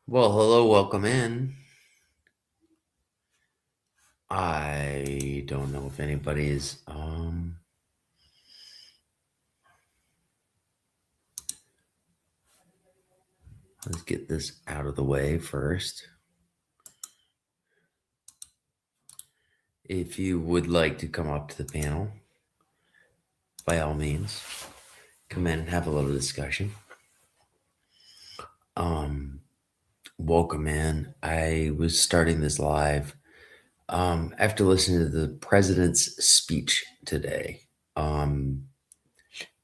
Well, hello, welcome in. I don't know if anybody's let's get this out of the way first. If you would like to come up to the panel, by all means, come in and have a little discussion. Um Welcome in. I was starting this live after listening to the president's speech today. I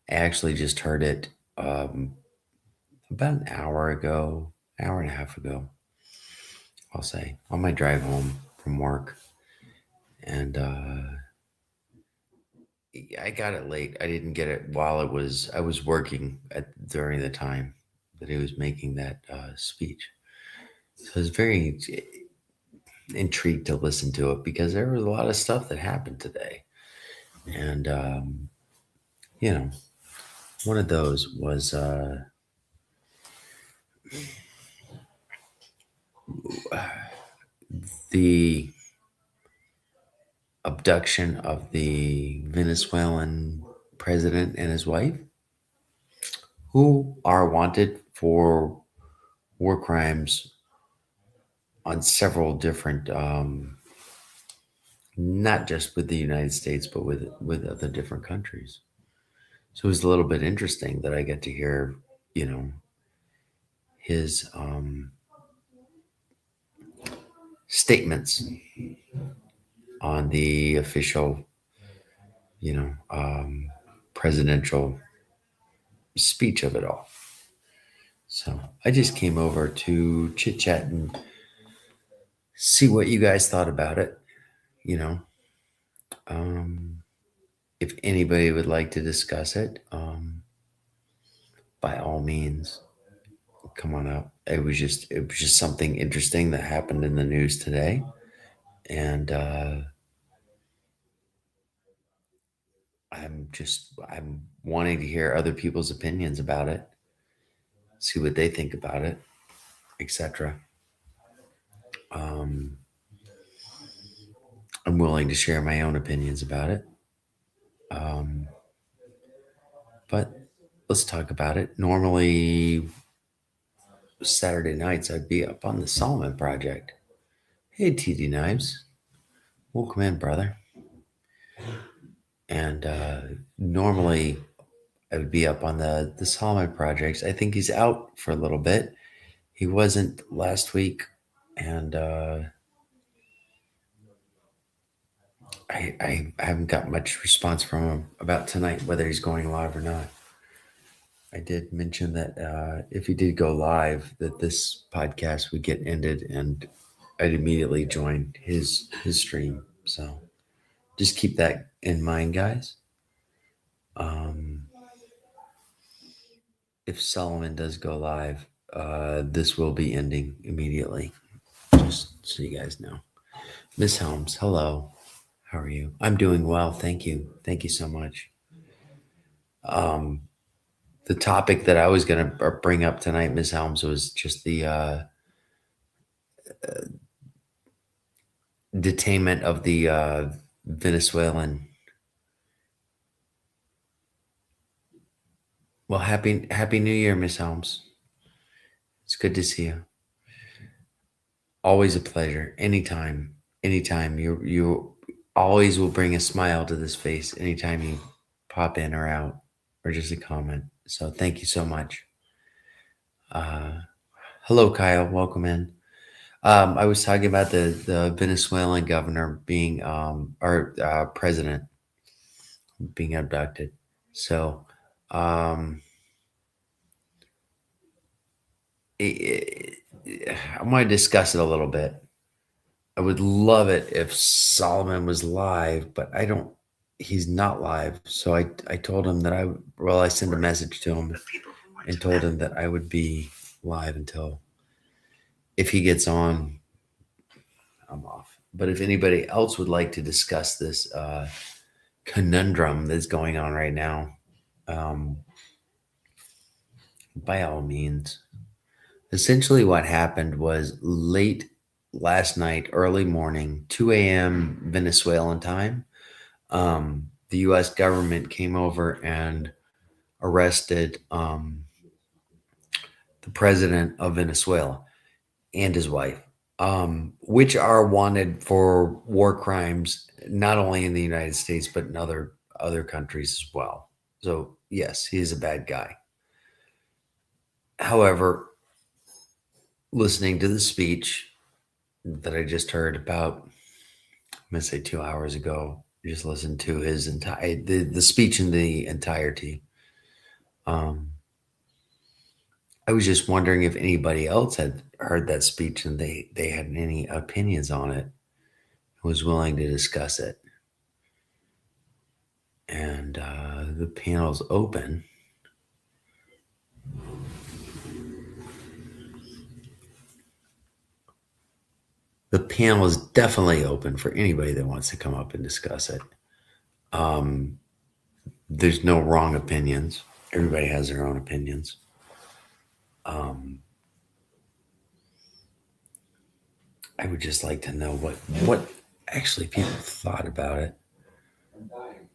actually just heard it about an hour ago, hour and a half ago, I'll say, on my drive home from work. And I got it late. I didn't get it while I was working during the time that he was making that speech. So I was very intrigued to listen to it because there was a lot of stuff that happened today. And, you know, one of those was the abduction of the Venezuelan president and his wife, who are wanted for war crimes on several different, not just with the United States, but with other different countries. So it was a little bit interesting that I get to hear, you know, his statements on the official, presidential speech of it all. So I just came over to chit chat and see what you guys thought about it. You know, um, if anybody would like to discuss it, by all means, come on up. It was just something interesting that happened in the news today, and I'm wanting to hear other people's opinions about it, see what they think about it, etc. Um, I'm willing to share my own opinions about it. Um, but let's talk about it. Normally, Saturday nights, I'd be up on the Solomon Project. Hey, TD Knives. Welcome in, brother. And normally, I would be up on the Solomon Projects. I think he's out for a little bit. He wasn't last week. And I haven't got much response from him about tonight, whether he's going live or not. I did mention that if he did go live, that this podcast would get ended, and I'd immediately join his stream. So just keep that in mind, guys. Um, if Solomon does go live, this will be ending immediately. Just so you guys know. Miss Helms, hello. How are you? I'm doing well. Thank you. Thank you so much. Um, the topic that I was going to bring up tonight, Miss Helms, was just the detainment of the Venezuelan. Well, happy New Year, Miss Helms. It's good to see you. Always a pleasure. Anytime, anytime. You always will bring a smile to this face anytime you pop in or out, or just a comment. So thank you so much. Uh, hello, Kyle. Welcome in. I was talking about the Venezuelan governor being or president being abducted. So um, I want to discuss it a little bit. I would love it if Solomon was live, but I don't. He's not live, so I told him that I sent a message to him and told him that I would be live until if he gets on, I'm off. But if anybody else would like to discuss this conundrum that's going on right now, um, by all means, Essentially, what happened was late last night, early morning, 2 a.m. Venezuelan time, the U.S. government came over and arrested the president of Venezuela and his wife, which are wanted for war crimes, not only in the United States but in other countries as well. So yes, he is a bad guy. However, listening to the speech that I just heard about, I'm gonna say 2 hours ago, just listened to his entire the speech in the entirety. Um, I was just wondering if anybody else had heard that speech and they had any opinions on it, was willing to discuss it. And the panel's open. The panel is definitely open for anybody that wants to come up and discuss it. Um, there's no wrong opinions. Everybody has their own opinions. Um, I would just like to know what actually people thought about it.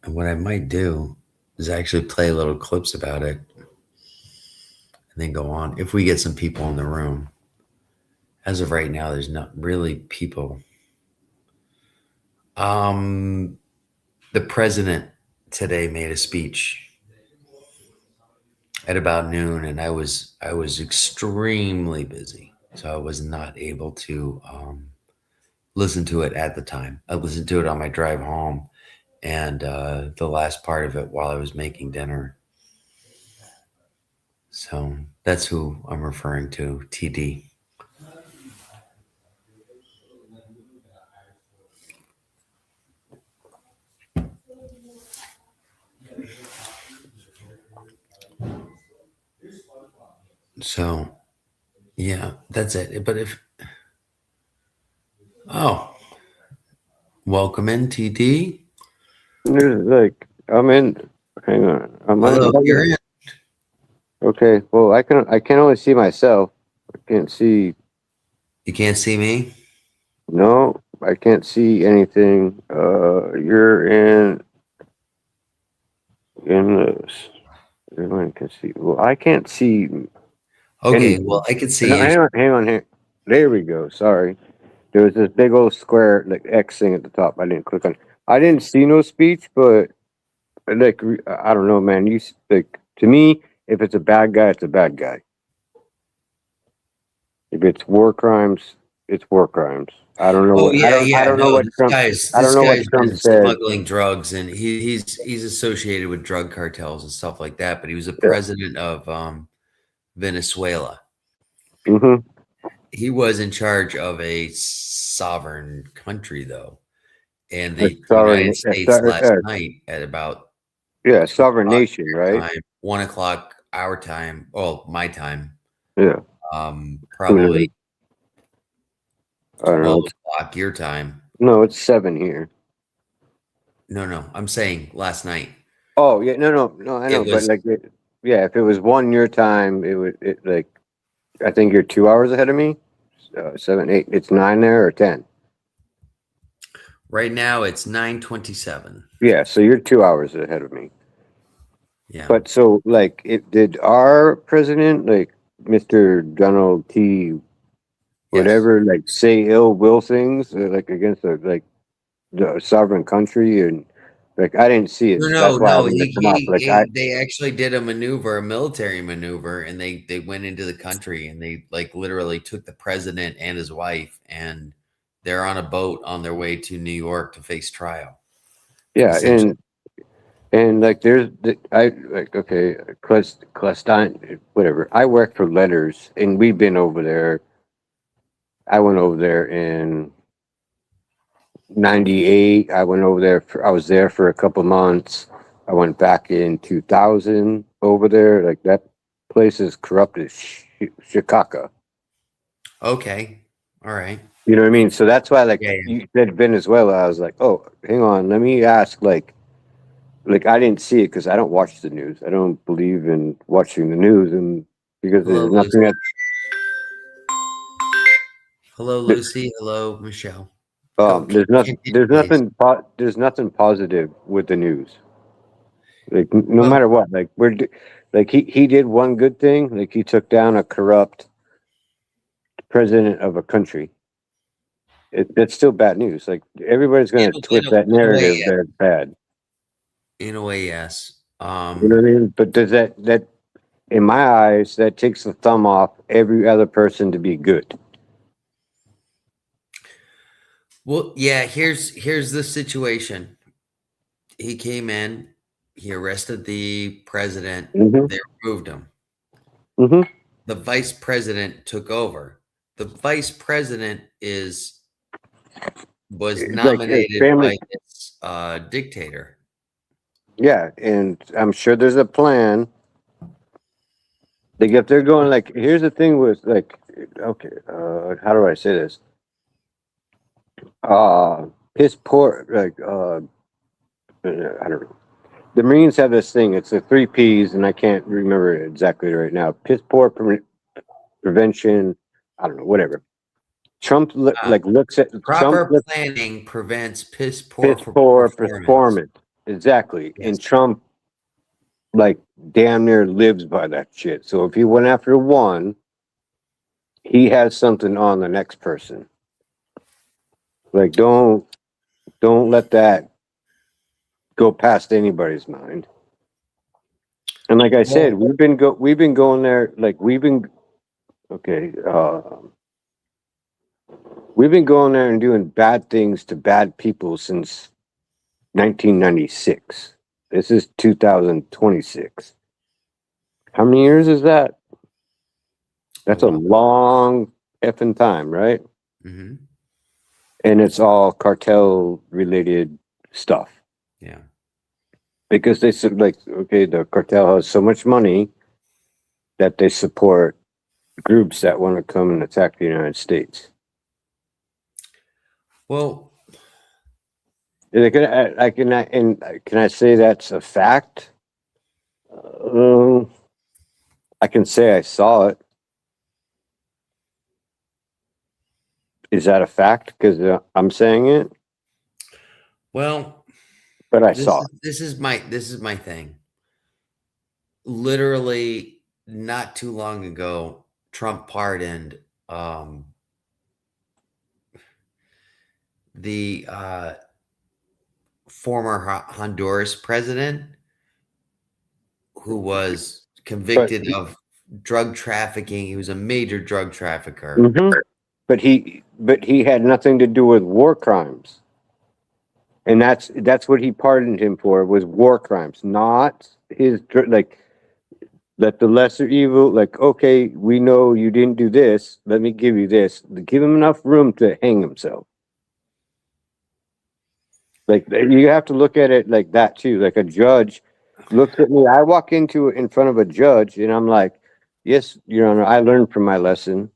And what I might do is actually play little clips about it and then go on. If we get some people in the room. As of right now, there's not really people. The president today made a speech at about noon, and I was extremely busy, so I was not able to listen to it at the time. I listened to it on my drive home, and the last part of it while I was making dinner. So that's who I'm referring to, TD. So yeah, that's it. But if oh, welcome in, TD. Like I'm in. Hang on. Am I Hello, you're in? in. Okay. Well, I can only see myself. I can't see. You can't see me. No, I can't see anything. You're in this. Everyone can see. Well, I can't see Okay, well, anything. I can see No, you. hang on here. There we go. Sorry. There was this big old square like X thing at the top. I didn't click on. I didn't see no speech, but like I don't know, man. Like to me, if it's a bad guy, it's a bad guy. If it's war crimes, it's war crimes. I don't know Oh what yeah, I yeah. don't know No, what Trump I this don't know what guy's Trump been said. smuggling drugs, and he's associated with drug cartels and stuff like that. But he was a Yeah. president of Venezuela. Mm-hmm. He was in charge of a sovereign country, though, and A the sovereign, United States last night at about yeah, two sovereign o'clock nation, your right? time, 1 o'clock our time, well, my time, Yeah. Who knows? probably I don't know. 12 o'clock your time. No, it's 7 here. No, no, I'm saying last night. Oh yeah, no. I It know, but was yeah, if it was 1 your time, it like I think you're 2 hours ahead of me. 7, 8. It's 9 there or 10. right now. It's 9:27. Yeah, so you're 2 hours ahead of me. Yeah. But so, like, it did our president, like Mr. Donald T. Yes. whatever, like say ill will things, like against the sovereign country, and like I didn't see it, No, so no, that's why I no. wanted to come up. Like I, They actually did a maneuver, a military maneuver, and they went into the country and they like literally took the president and his wife, and they're on a boat on their way to New York to face trial. yeah, Essentially, and like I like okay, Clandestine, whatever. I work for Letters, and we've been over there. I went over there in '98. I went over there. I was there for a couple months. I went back in 2000 over there. Like that place is corrupt as Chicago. okay, all right, You know what I mean? So that's why, like yeah, yeah. you said, Venezuela. I was like, oh, hang on, let me ask. Like I didn't see it because I don't watch the news. I don't believe in watching the news, and because Hello, there's nothing Lucy. that Hello, Th- Lucy. Hello, Michelle. Go continue, please. there's nothing positive with the news. Like no Well, matter what, like like he did one good thing, like he took down a corrupt president of a country. It's still bad news. Like everybody's going to twist that in a way, narrative yeah. that it's bad. In a way, yes. You know what I mean? But does that in my eyes that takes the thumb off every other person to be good? Well, yeah. Here's the situation. He came in. He arrested the president. Hmm. They removed him. Hmm. The vice president took over. The vice president was It's like a nominated family. by this dictator. Yeah, and I'm sure there's a plan. Like if they're going like, here's the thing with like, okay, how do I say this? Piss poor, like, I don't know. The Marines have this thing. It's the three P's, and I can't remember it exactly right now. Piss poor prevention. I don't know, whatever. Trump Uh, like looks at Trump Proper looks planning prevents piss poor piss poor performance. performance. Exactly, Yes. and Trump like damn near lives by that shit. So if he went after one, he has something on the next person. Like don't let that go past anybody's mind. And like I said, Well, we've been going there like okay, we've been going there and doing bad things to bad people since 1996. This is 2026. How many years is that? That's a well, long effing time, right? mhm, And it's all cartel related stuff yeah. because they said like, okay, the cartel has so much money that they support groups that want to come and attack the United States. Well, Can I say that's a fact? I can say I saw it. Is that a fact? Because I'm saying it, well, but I this saw is it. this is my thing. Literally, not too long ago, Trump pardoned the former Honduras president who was But convicted of drug trafficking. He was a major drug trafficker. mhm. But he had nothing to do with war crimes, and that's what he pardoned him for was war crimes, not his like let the lesser evil. Like okay, we know you didn't do this. Let me give you this. Give him enough room to hang himself. Like you have to look at it like that too. Like a judge looks at me. I walk in front of a judge and I'm like, "Yes, Your Honor, I learned from my lesson.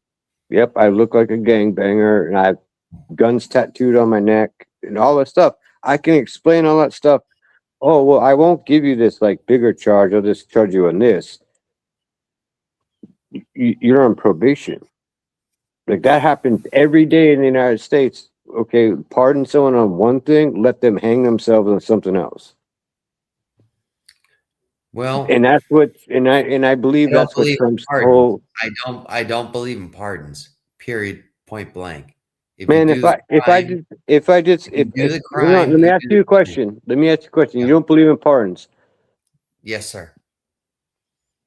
Yep, I look like a gangbanger and I have guns tattooed on my neck and all that stuff. I can explain all that stuff. Oh well, I won't give you this like bigger charge. I'll just charge you on this. You're on probation. Like that happens every day in the United States. Okay, pardon someone on one thing, let them hang themselves on something else. Well, And that's what, and I believe I don't that's what believe in Trump's pardons. whole I don't believe in pardons. Period. Point blank. If you man. do the crime, if you do the Hang on, crime, let me you ask do you a the crime. question. Let me ask you a question. Yeah. You don't believe in pardons. Yes, sir.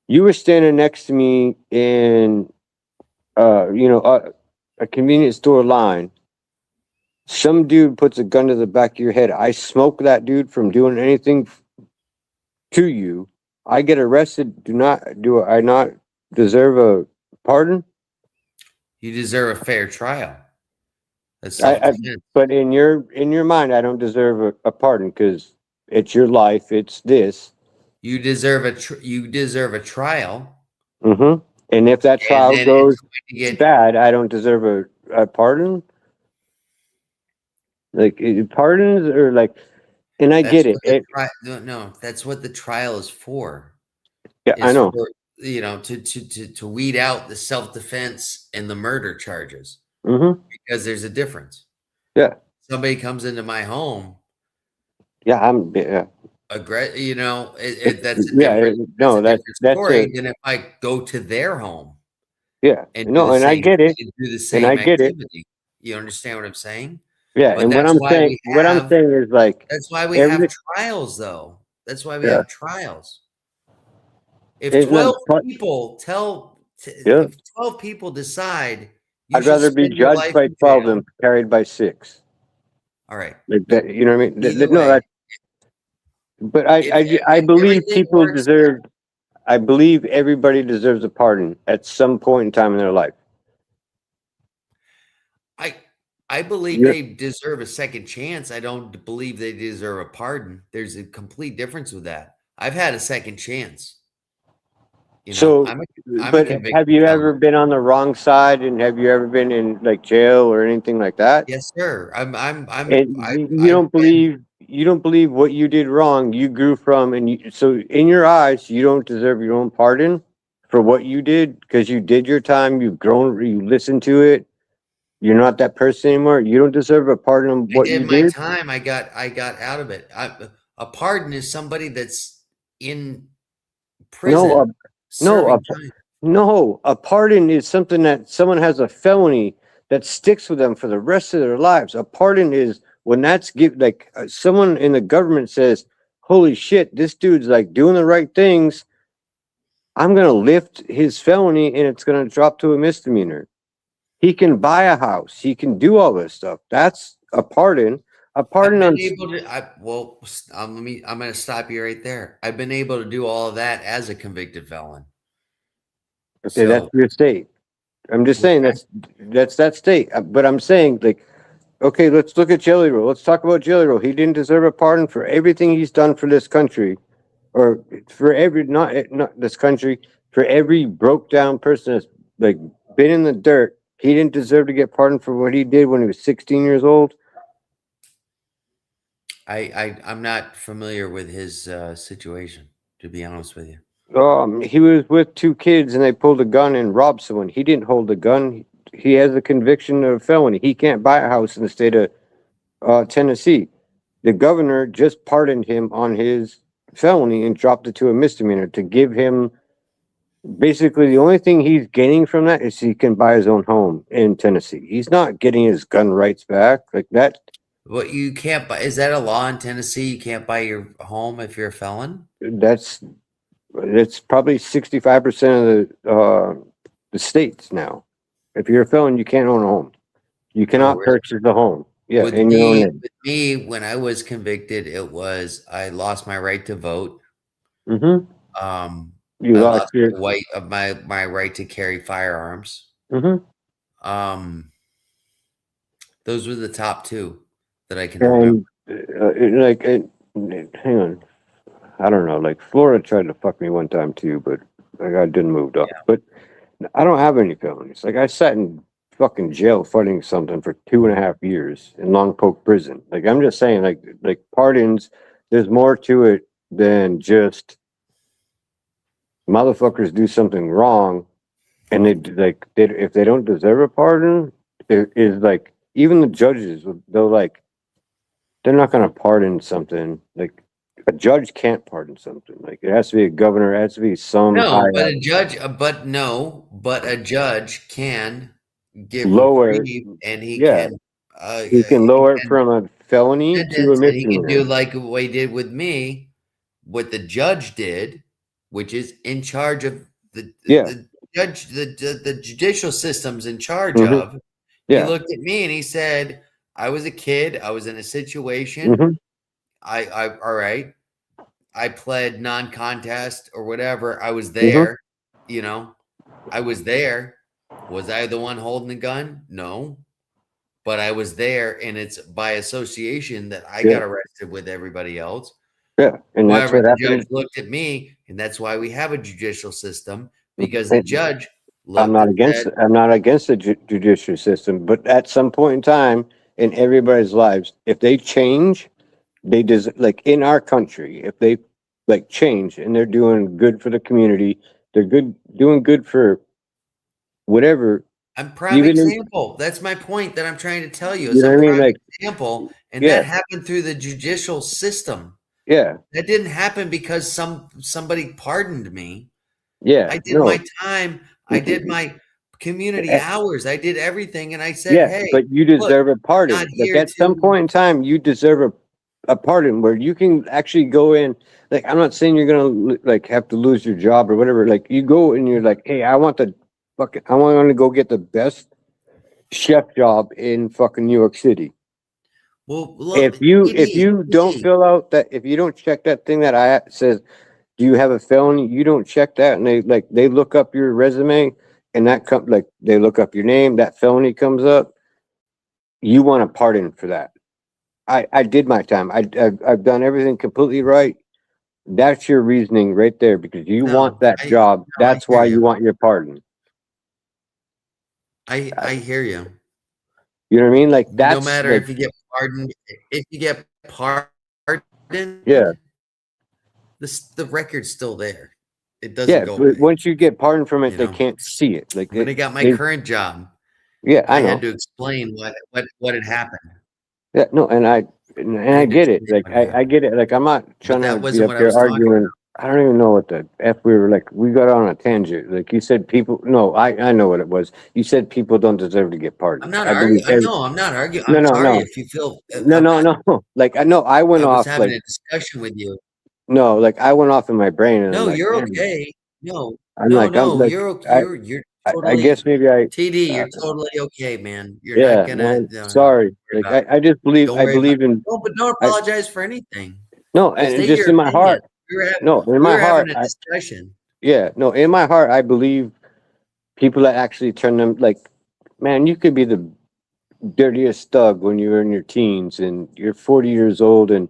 You were standing next to me in, a convenience store line. Some dude puts a gun to the back of your head. I smoke that dude from doing anything to you. I get arrested. Do I not deserve a pardon? You deserve a fair trial. That's I self-defense. but in your mind, I don't deserve a pardon because it's your life. It's this. You deserve a trial, Hmm. And if that and trial then goes it's going to get bad, I don't deserve a pardon. Like pardons or like, and I that's get it. what the trial. No, that's what the trial is for. Yeah, I Is know. for to weed out the self-defense and the murder charges. Mm-hmm. because there's a difference. Yeah. Somebody comes into my home, Yeah. that's a Yeah. different No, that's story a, than if I go to their home yeah. and do No, the and I same get it. and do the And I same get it. activity. You understand what I'm saying? Yeah. But And what I'm saying is like that's why we have every, trials though. That's why we yeah. have trials. If It's not, 12 people yeah. if 12 people decide you I'd should rather be spend your judged life by in 12 jail. than carried by 6. All right. Like that, you know what I mean? Either No, way, but I if believe everything works, I believe everybody deserves a pardon at some point in time in their life. I I believe Yeah. they deserve a second chance. I don't believe they deserve a pardon. There's a complete difference with that. I've had a second chance. So, I'm a but have convicted you felon. ever been on the wrong side, and have you ever been in like jail or anything like that? Yes, sir. And I've been you don't believe what you did wrong, you grew from, and so in your eyes, you don't deserve your own pardon for what you did because you did your time, you've grown, you listened to it, you're not that person anymore. You don't deserve a pardon on I what you did my did. time. I got out of it. A pardon is somebody that's in No, prison no, serving time. no. A pardon is something that someone has a felony that sticks with them for the rest of their lives. A pardon is when someone in the government says, "Holy shit, this dude's like doing the right things. I'm gonna lift his felony and it's gonna drop to a misdemeanor." He can buy a house. He can do all this stuff. That's a pardon. A I've pardon been on able to I'm gonna stop you right there. I've been able to do all of that as a convicted felon. okay, that's So, your state. I'm just saying okay. that's that state. But I'm saying like, okay, let's look at Jelly Roll. Let's talk about Jelly Roll. He didn't deserve a pardon for everything he's done for this country, or for every not this country, for every broke down person that's like been in the dirt. He didn't deserve to get pardoned for what he did when he was 16 years old. I'm not familiar with his situation, to be honest with you. He was with 2 kids and they pulled a gun and robbed someone. He didn't hold a gun. He has a conviction of felony. He can't buy a house in the state of Tennessee. The governor just pardoned him on his felony and dropped it to a misdemeanor to give him basically the only thing he's gaining from that is he can buy his own home in Tennessee. He's not getting his gun rights back like that. What you can't buy is that a law in Tennessee? You can't buy your home if you're a felon? That's probably 65% of the states now. If you're a felon, you can't own a home. You Oh, cannot really? purchase the home. Yeah, in your own name. With me, when I was convicted, it was I lost my right to vote. Mm-hmm. Um, You I lost lost your. my right to carry firearms. Mm-hmm. Um, those were the top two that I can remember. And hang on, I don't know. Like Florida tried to fuck me one time too, but like I didn't move up. But I don't have any felonies. Like I sat in fucking jail fighting something for 2.5 years in Longpoke prison. Like I'm just saying, like pardons. There's more to it than just motherfuckers do something wrong, and if they don't deserve a pardon, it is like even the judges they're not going to pardon something like a judge can't pardon something like it has to be a governor, it has to be some No, high but up a judge, but no, but a judge can give lower. reprieve, and Yeah, he can he lower it can from a felony to a sentence, and he can do misdemeanor. like what he did with me, what the judge did, which is in charge of Yeah. the judge, the judicial system's in charge Hmm. of. He Yeah. looked at me and he said, "I was a kid. I was in a situation. Hmm. All right. I pled non-contest or whatever. I was Hmm. there. You know, I was there. Was I the one holding the gun? No, but I was there, and it's by association that I Yeah. got arrested with everybody else. Yeah, and that's However, what the judge happened. looked at me, and that's why we have a judicial system, because the And judge looked and said, I'm not against the judicial system, but at some point in time in everybody's lives, if they change, like in our country, if they like change and they're doing good for the community, they're doing good for whatever. I'm prime Even in, example. That's my point that I'm trying to tell you. you It's know a what I mean? prime Like, example, and yeah, that happened through the judicial system. yeah, That didn't happen because somebody pardoned me. yeah, I did my no, time. I did my community eh, hours. I did everything, and I said, yeah, "Hey, but you look, deserve a I'm not pardon. Like here at some to." point in time, you deserve a pardon where you can actually go in. Like, I'm not saying you're gonna like have to lose your job or whatever. Like, you go and you're like, hey, I want the fucking, I want to go get the best chef job in fucking New York City. Well, look, If you don't TD, fill out that, if you don't check that thing that I says, do you have a felony? You don't check that, and they look up your resume, and that come like they look up your name, that felony comes up. You want a pardon for that. I did my time. I've done everything completely right. That's your reasoning right there because you want no, that job. I That's hear why you you. want your pardon. I hear you. You know what I mean? Like No that's matter like, if you get pardoned, if you get pardoned, yeah, the record's still there. It doesn't yeah. go But away. once you get pardoned from it, You they know, can't see it. Like when I got my they, current job, yeah, I I had know. to explain what had happened. Yeah, no, and I I had to get it. explain Like what had I happened, get it. Like I'm not but trying to that be wasn't up what I here was talking arguing. about. I don't even know what the F we were like. We got on a tangent. Like you said, people. No, I know what it was. You said people don't deserve to get I'm pardoned. not I believe arguing. I every. know I'm not arguing. No, I'm no, sorry no, if you feel. no, I'm no, not. no. Like I know I went I was off. having Like a discussion with you. no, like I went off in my brain, and I'm No, like, you're man. okay. No, I'm like I'm like I you're I guess totally maybe I. TD. Uh, You're totally okay, man. You're not yeah, gonna. man. No, don't Sorry. worry Like about. I just believe Don't I worry about. believe in. No, but don't I apologize for anything. no, and State just your in my opinion. heart. No, in We my were having heart. a discussion. Yeah, no, in my heart, I believe people that actually turn them like, man, you could be the dirtiest thug when you're in your teens and you're 40 years old and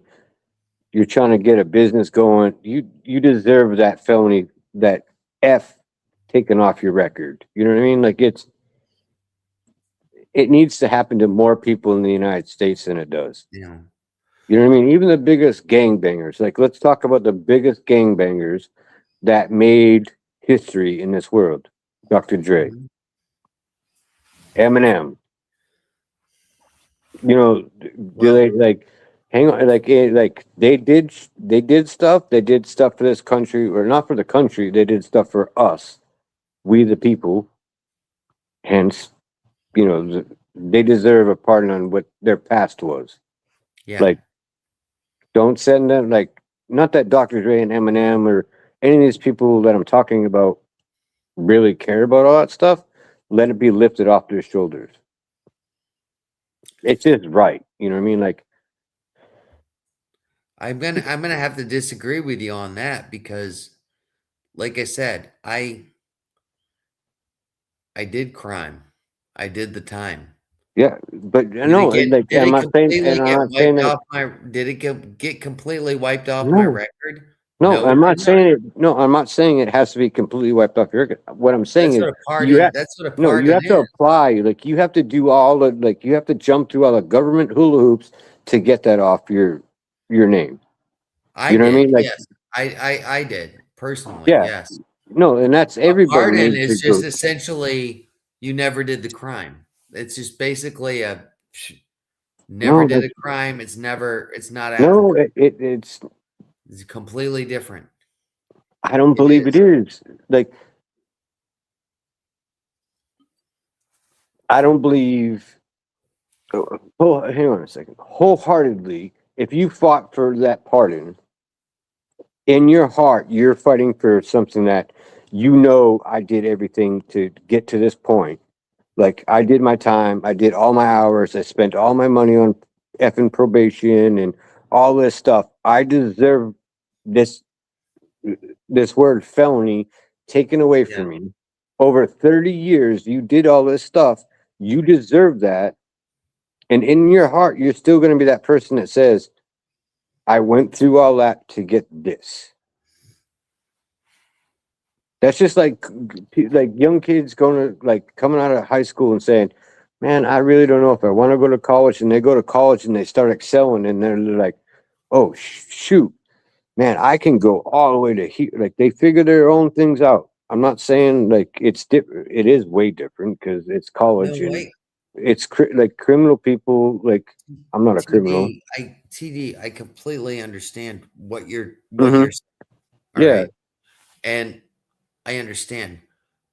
you're trying to get a business going. You deserve that felony, that F taken off your record. You know what I mean? Like it needs to happen to more people in the United States than it does. You know. You know what I mean? Even the biggest gangbangers. Like let's talk about the biggest gangbangers that made history in this world. Dr. Dre, Mhm. Eminem, you know, do Well, they like hang on like they did stuff for this country or not for the country, they did stuff for us, we the people, hence, you know, they deserve a pardon on what their past was. yeah. Like don't send them like, not that Dr. Dre and Eminem or any of these people that I'm talking about really care about all that stuff, let it be lifted off their shoulders. It's just right, you know what I mean? Like I'm gonna have to disagree with you on that because, like I said, I did crime. I did the time. yeah, but no, like Did I'm it not saying, completely and I'm get not saying wiped that. off my did it get completely wiped off my No, record? no, No, it I'm did not not. saying it. No, I'm not saying it has to be completely wiped off your record. What I'm saying is That's what a no, you pardon have to is. apply. Like you have to do all the like you have to jump through all the government hula hoops to get that off your name. I You know what I did, mean? Like yes. I did personally, yeah, yes. no, and that's A everybody pardon needs to is just go. essentially you never did the crime. It's just basically a never No, did that's a crime. It's not no, applicable. it's. It's completely different. I don't It believe it is. is. Like I don't believe. Oh, hang on a second. Wholeheartedly, if you fought for that pardon, in your heart, you're fighting for something that you know I did everything to get to this point. Like I did my time, I did all my hours, I spent all my money on effing probation and all this stuff. I deserve this this word felony taken away Yeah. from me. Over 30 years, you did all this stuff. You deserve that. And in your heart, you're still going to be that person that says, I went through all that to get this. That's just like young kids going to like coming out of high school and saying, "Man, I really don't know if I want to go to college." And they go to college and they start excelling, and they're like, "Oh shoot, man, I can go all the way to here." Like they figure their own things out. I'm not saying like it's different. It is way different because it's college No, and it's like criminal people. Like I'm not a criminal. TD, I completely understand what Hmm. you're saying, all Yeah, right? And I understand.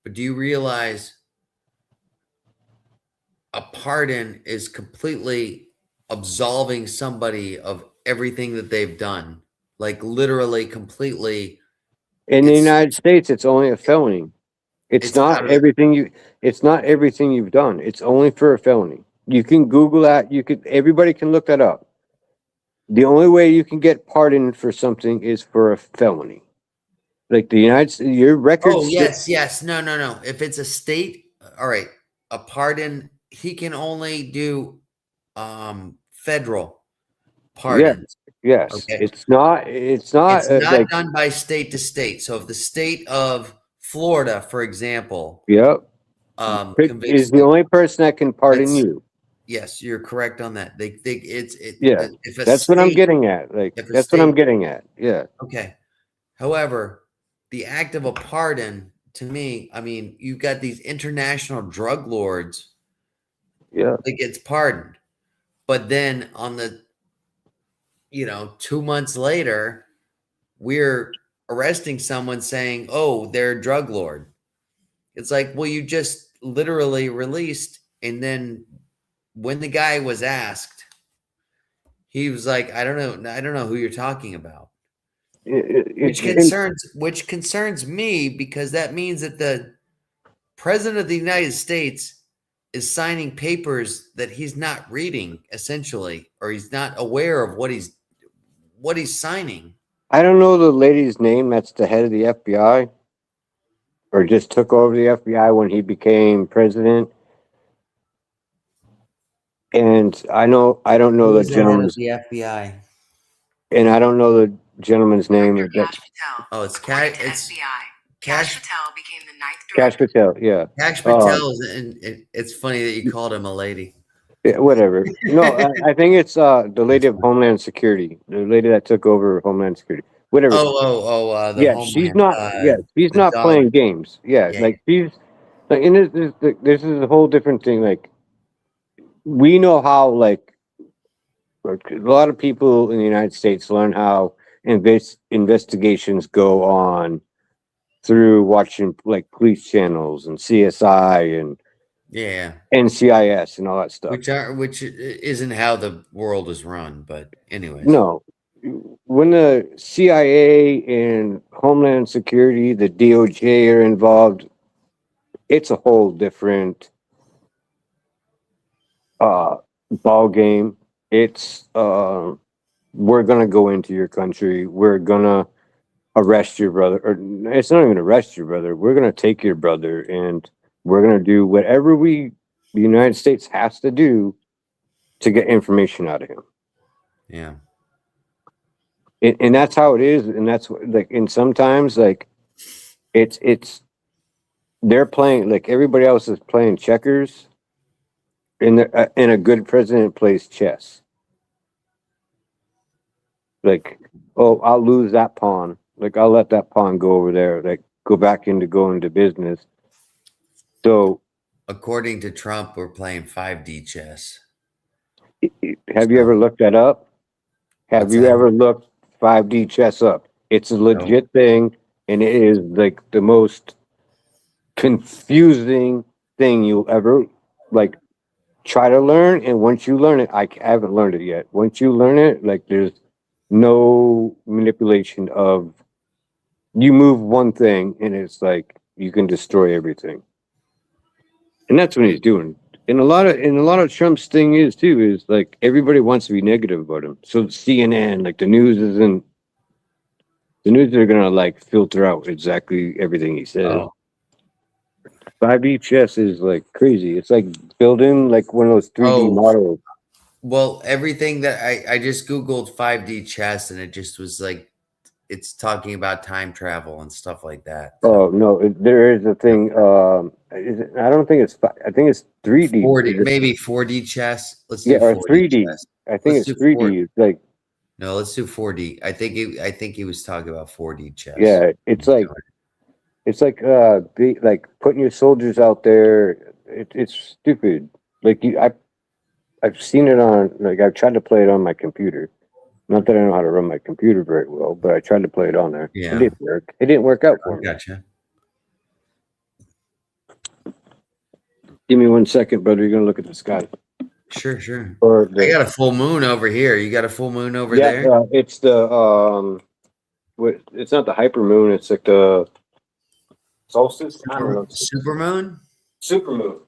But do you realize a pardon is completely absolving somebody of everything that they've done? Like literally completely in the it's United States, it's only a felony. It's it's not out of everything you. It's not everything you've done. It's only for a felony. You can Google that. You could. Everybody can look that up. The only way you can get pardoned for something is for a felony. Like the United States, your Oh, records. yes, yes. No, no, no. If it's a state, all right, a pardon, he can only do federal Yes, pardons. yes. Okay. It's not. It's not It's not like. done by state to state. So if the state of Florida, for example, Yep. convicts Is the only person that can pardon let's you. yes, you're correct on that. They it's it Yeah, if a that's what I'm state getting at. Like if a that's what I'm state getting at. Yeah, okay. However, the act of a pardon to me, I mean, you've got these international drug lords yeah. that gets pardoned. But then on the, 2 months later, we're arresting someone saying, oh, they're a drug lord. It's like, well, you just literally released. And then when the guy was asked, he was like, I don't know who you're talking about. Which concerns me because that means that the president of the United States is signing papers that he's not reading essentially, or he's not aware of what he's signing. I don't know the lady's name. That's the head of the FBI, or just took over the FBI when he became president. And I don't know Who the is the head of gentleman's, the FBI? and I don't know the gentleman's name. Dr. That Kash Patel. Oh, it's According Cash. to It's FBI, Kash Cash. Patel became the ninth Cash director. Patel. Yeah. Cash Um. Patel is, and it's funny that you called him a lady. Yeah, whatever. No, I think it's the lady of Homeland Security, the lady that took over Homeland Security. Whatever. The Yeah, she's Homeland, not. Yeah, she's the not dog. playing games. Yeah, Yeah, like she's like, and this is a whole different thing. Like we know how like, a lot of people in the United States learn how investigations go on through watching like police channels and CSI and yeah. NCIS and all that stuff. Which isn't how the world is run, but anyways. No, when the CIA and Homeland Security, the DOJ are involved, it's a whole different ball game. It's we're gonna go into your country. We're gonna arrest your brother, or it's not even arrest your brother. We're gonna take your brother, and we're gonna do whatever the United States has to do to get information out of him. Yeah. And that's how it is, and that's like, and sometimes like it's they're playing like everybody else is playing checkers, and a good president plays chess. Like, oh, I'll lose that pawn. Like, I'll let that pawn go over there. Like, go back into going to business. So, According to Trump, we're playing 5D chess. have you ever looked that up? Have What's you that? ever looked 5D chess up? It's a legit thing, and it is like the most confusing thing you'll ever like try to learn. And once you learn it, I haven't learned it yet. Once you learn it, like there's no manipulation of you move one thing and it's like you can destroy everything. And that's what he's doing. And a lot of Trump's thing is too, is like everybody wants to be negative about him. So CNN, like the news are gonna like filter out exactly everything he says. Oh. 5D chess is like crazy. It's like building like one of those 3D models. Well, everything that I just Googled 5D chess and it just was like, it's talking about time travel and stuff like that. Oh no, there is a thing. I don't think it's. I think it's 3D. 4D, maybe 4D chess. Let's do Yeah, or 4D 3D. chess. I think Let's it's do 3D. It's like, No, let's do 4D. I think he was talking about 4D chess. yeah, it's like It's like like putting your soldiers out there. It's stupid. Like I've seen it on, like, I've tried to play it on my computer. Not that I know how to run my computer very well, but I tried to play it on there. It Yeah, didn't work. It didn't work out I for me. gotcha. Give me 1 second, brother. You're gonna look at the sky Sure, sure. or I the got a full moon over here. You got a full moon over yeah. there? It's the what? It's not the hyper moon. It's like the solstice. I don't know. Super moon Super moon.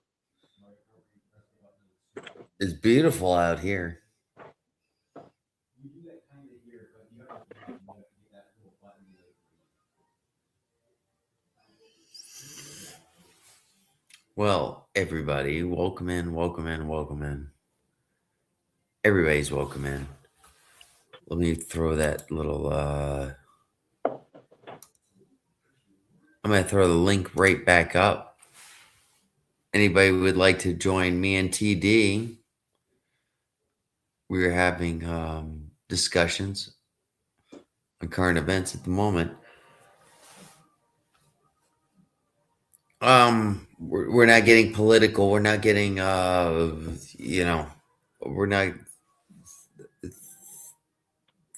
is beautiful out here. Well, everybody, welcome in, welcome in, welcome in. Everybody's welcome in. Let me throw that little I'm gonna throw the link right back up. Anybody would like to join me and TD? We're having discussions on current events at the moment. We're not getting political. We're not getting we're not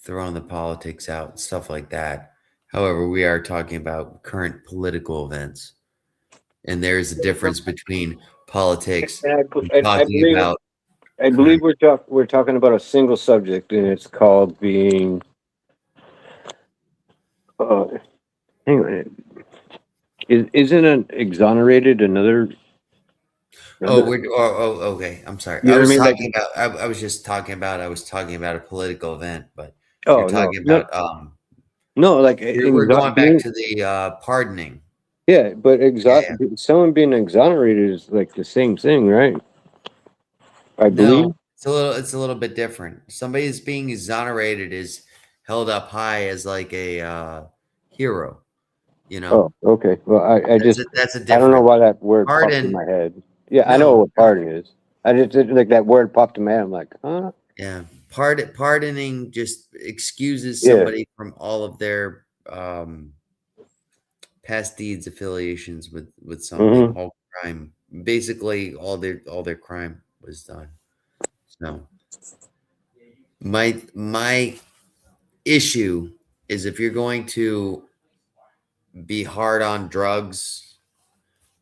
throwing the politics out and stuff like that. However, we are talking about current political events, and there's a difference between politics And and I talking believe about I believe current. we're talking about a single subject, and it's called being. Hang on. Isn't an exonerated another? Okay. I'm sorry. You I know what I was mean? Like, talking about. I was just talking about. I was talking about a political event, but you're oh talking no, about. no, like We're going back to the pardoning. yeah, but Yeah, yeah. someone being exonerated is like the same thing, right? I believe. No, it's a little bit different. Somebody that's being exonerated is held up high as like a hero. You know, Oh, okay. Well, that's a I don't know different why that word popped in pardon. my head. Yeah, I know No, what pardon is. I just like that word popped in my head. I'm like, huh? yeah, pardoning just excuses Yeah. somebody from all of their past deeds, affiliations with something, Mm-hmm. all crime. Basically, all their crime was done. So my issue is if you're going to be hard on drugs,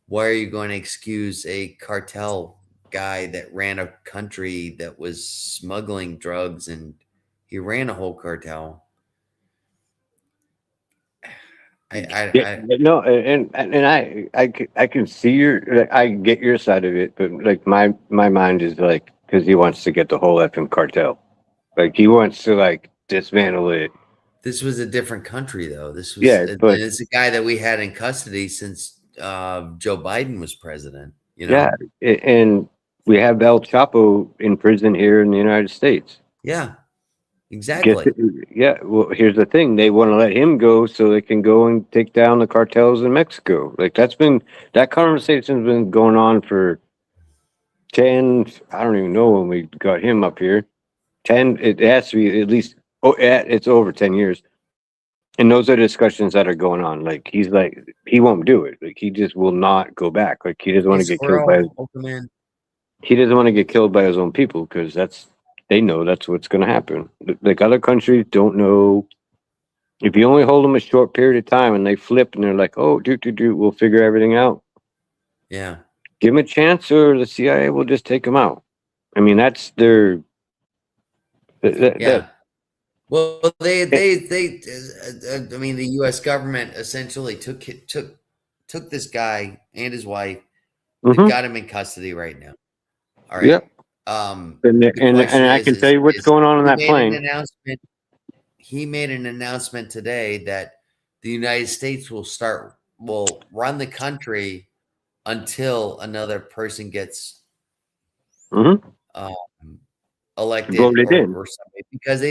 why are you going to excuse a cartel guy that ran a country that was smuggling drugs and he ran a whole cartel? Yeah, I no, and I can see like, I get your side of it, but like my mind is like because he wants to get the whole effing cartel, like he wants to like dismantle it. This was a different country though. This was Yeah, but it's a guy that we had in custody since Joe Biden was president. yeah, and we have El Chapo in prison here in the United States. Yeah, Guess exactly. yeah. Well, here's the thing: they want to let him go so they can go and take down the cartels in Mexico. Like that conversation's been going on for 10. I don't even know when we got him up here. 10. It has to be at least. Oh, it's over 10 years. And those are discussions that are going on. Like he's like he won't do it. Like he just will not go back. Like he doesn't Hey, want to get killed by. Squirrel, welcome in. He doesn't want to get killed by his own people because they know that's what's going to happen. Like other countries don't know. If you only hold them a short period of time and they flip and they're like, oh, we'll figure everything out. Yeah, Give them a chance, or the CIA will just take them out. I mean, that's their. yeah. Well, I mean, the U.S. government essentially took this guy and his wife. They've Mm-hmm. got him in custody right now. All right. Yep. The And question I can tell you what's going on he that made an plane. announcement. He made an announcement today that the United States will run the country until another person gets Mm-hmm. um, elected Voted in. or something because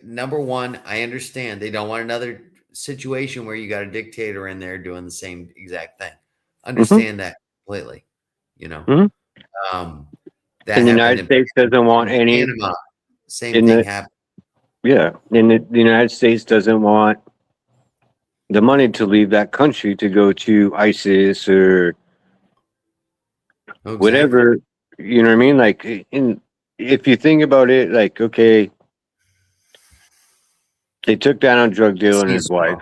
number one, I understand they don't want another situation where you got a dictator in there doing the same exact thing. Mm-hmm. Understand that completely, you know. Mm-hmm. That And the happened United States doesn't want in any. Panama. Same In thing the happened. yeah, and the United States doesn't want the money to leave that country to go to ISIS or Oh, exactly. whatever. You know what I mean? Like, if you think about it, like, okay, they took down a drug dealer and See you, his wife.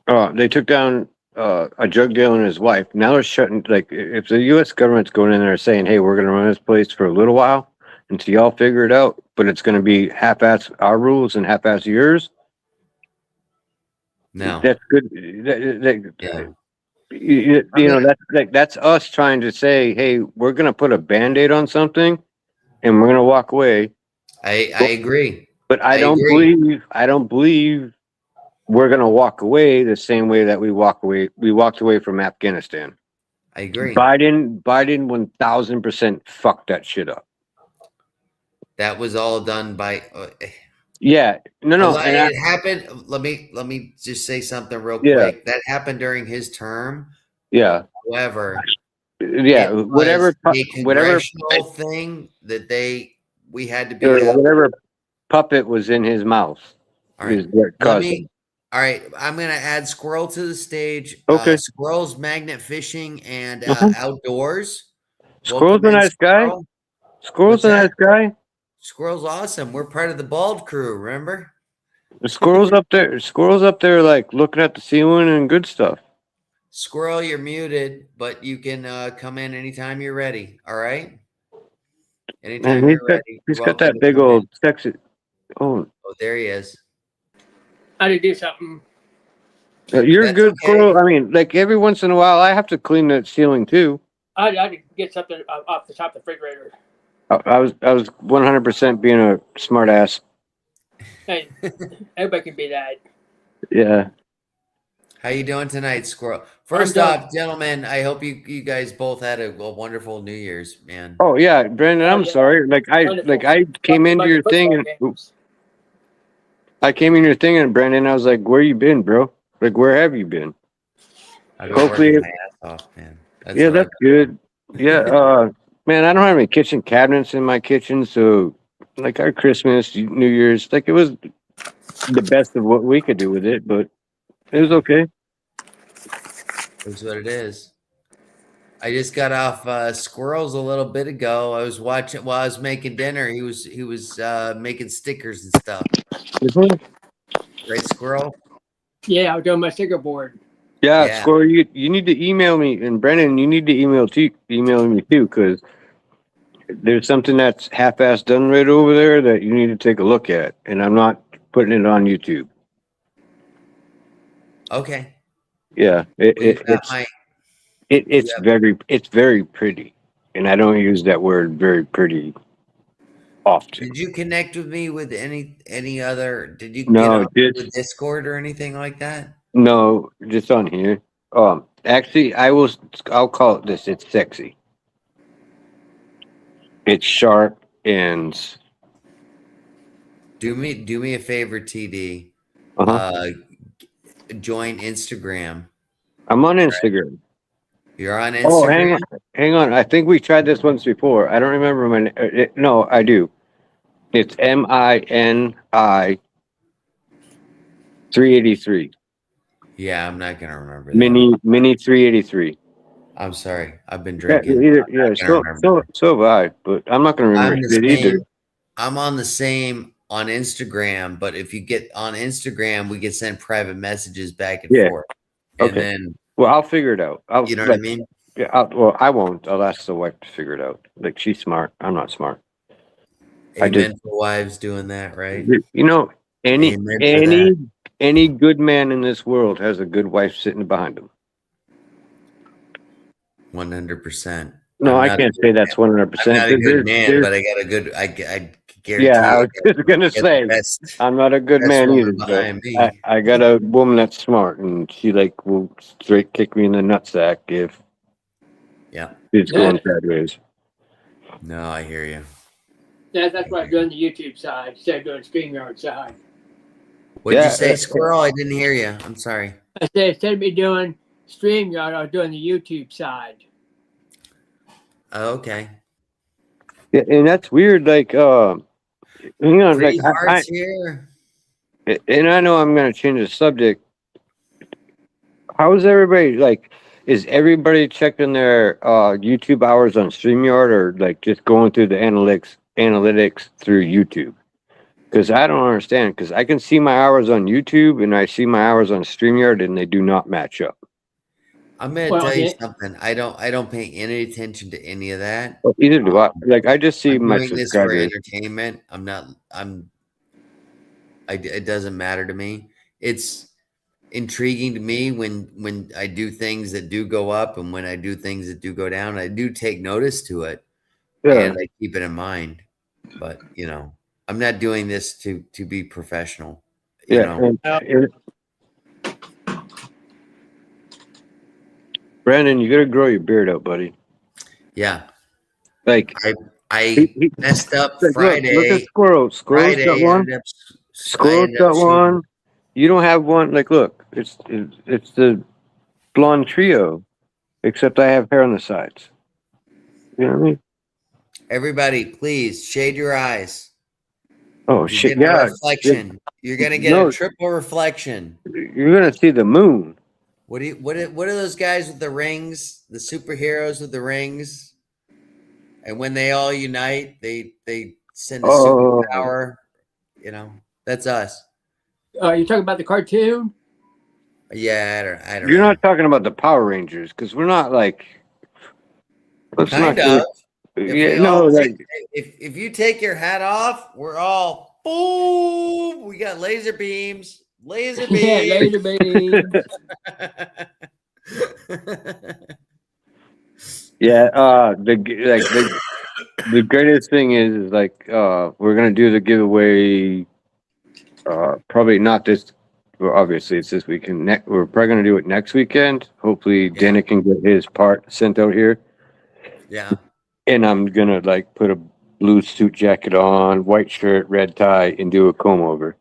squirrel. They took down a drug dealer and his wife. Now they're shutting. Like, if the U.S. government's going in there saying, "Hey, we're going to run this place for a little while until y'all figure it out," but it's going to be half-ass our rules and half-ass yours. No. That's good. Yeah. That's us trying to say, "Hey, we're going to put a Band-Aid on something, and we're going to walk away." I agree. But I don't believe we're going to walk away the same way that we walked away from Afghanistan. I agree. Biden 1000% fucked that shit up. That was all done by. Yeah, no. And it happened. Let me just say something real Yeah. quick. That happened during his term. Yeah, However, yeah. it was Whatever a congressional thing that we had to be. whatever puppet was in his mouth. All right. Is what caused it. All right, I'm gonna add Squirrel to the stage. Okay. Squirrel's magnet fishing and Uh-huh. outdoors. Squirrel's Welcome a in, nice guy. Squirrel. Squirrel's a nice guy. Squirrel's awesome. We're part of the bald crew, remember? The squirrel's up there. Squirrel's up there, like looking at the ceiling and good stuff. Squirrel, you're muted, but you can come in anytime you're ready. All right. Anytime you're ready. He's got that big old sexy. Oh, there he is. I had to do something. You're That's good, okay. Squirrel. I mean, like every once in a while, I have to clean that ceiling too. I had to get something off the top of the refrigerator. I was 100% being a smart ass. Hey, everybody can be that. Yeah. How you doing tonight, Squirrel? First off, gentlemen, I hope you guys both had a wonderful New Year's, man. Oh yeah, Brandon. I'm sorry. I came into your thing and I came in your thing and Brandon, I was like, "Where you been, bro? Like, where have you been?" I've been working my ass off, man. That's good. Yeah, man, I don't have any kitchen cabinets in my kitchen, so like our Christmas, New Year's, like it was the best of what we could do with it, but it was okay. That's what it is. I just got off Squirrels a little bit ago. I was watching while I was making dinner. He was making stickers and stuff. Right, Squirrel? Yeah, I was doing my sticker board. Yeah, Squirrel, you need to email me, and Brennan, you need to email me too, because there's something that's half-assed done right over there that you need to take a look at, and I'm not putting it on YouTube. Okay. Yeah, it's very pretty, and I don't use that word very pretty often. Did you connect with me with any other? Did you No, get on with Discord or anything like that? No, just on here. Actually, I'll call it this. It's sexy. It's sharp and. Do me a favor, TD. Join Instagram. I'm on Instagram. You're on Instagram. Oh, hang on. I think we tried this once before. I don't remember my. No, I do. It's MINI 383. Yeah, I'm not gonna remember. Mini 383. I'm sorry, I've been drinking. So have I, but I'm not gonna remember it either. I'm on the same on Instagram, but if you get on Instagram, we get sent private messages back and forth. And then, well, I'll figure it out. You know what I mean? Yeah. I won't. I'll ask the wife to figure it out. Like she's smart. I'm not smart. Amen for wives doing that, right? You know, any good man in this world has a good wife sitting behind him. 100%. No, I can't say that's 100%. I'm not a good man, but I got a good. I guarantee. Yeah, I was just gonna say I'm not a good man either. I got a woman that's smart, and she will straight kick me in the nutsack if it's going sideways. No, I hear you. That's why I'm doing the YouTube side instead of doing StreamYard side. What did you say, Squirrel? I didn't hear you. I'm sorry. I said instead of me doing StreamYard, I was doing the YouTube side. Oh, okay. Yeah, and that's weird. Like, hang on, here. And I know I'm going to change the subject, How is everybody like? Is everybody checking their YouTube hours on StreamYard, or like just going through the analytics through YouTube? Because I don't understand. Because I can see my hours on YouTube and I see my hours on StreamYard, and they do not match up. I'm gonna Well, tell you yeah. something. I don't pay any attention to any of that. Well, either do I. Like I just see I'm my doing this for subscribers. entertainment. It doesn't matter to me. It's intriguing to me when I do things that do go up and when I do things that do go down. I do take notice to it Yeah, and I keep it in mind. But I'm not doing this to be professional. yeah. Brandon, you gotta grow your beard out, buddy. Yeah. Like I messed up Look, Friday. look at Squirrel. Squirrel's Friday got one. ended up Squirrel's got one. You don't have one. Like, look, it's the blonde trio, except I have hair on the sides. You know what I mean? Everybody, please shade your eyes. Oh You're shit! getting a Yeah, reflection. You're gonna get a triple reflection. you're gonna see the moon. What are those guys with the rings? The superheroes with the rings? And when they all unite, they send a superpower. That's us. You're talking about the cartoon? Yeah, I don't You're know. not talking about the Power Rangers because we're not like. Let's Kind not of. If you take your hat off, we're all boom. We got laser beams. Laser beams. Yeah, laser beams. Yeah, the greatest thing is like we're gonna do the giveaway. Probably not this. Well, obviously it's this weekend. We're probably gonna do it next weekend. Hopefully, Dana can get his part sent out here. Yeah. And I'm gonna like put a blue suit jacket on, white shirt, red tie, and do a comb over.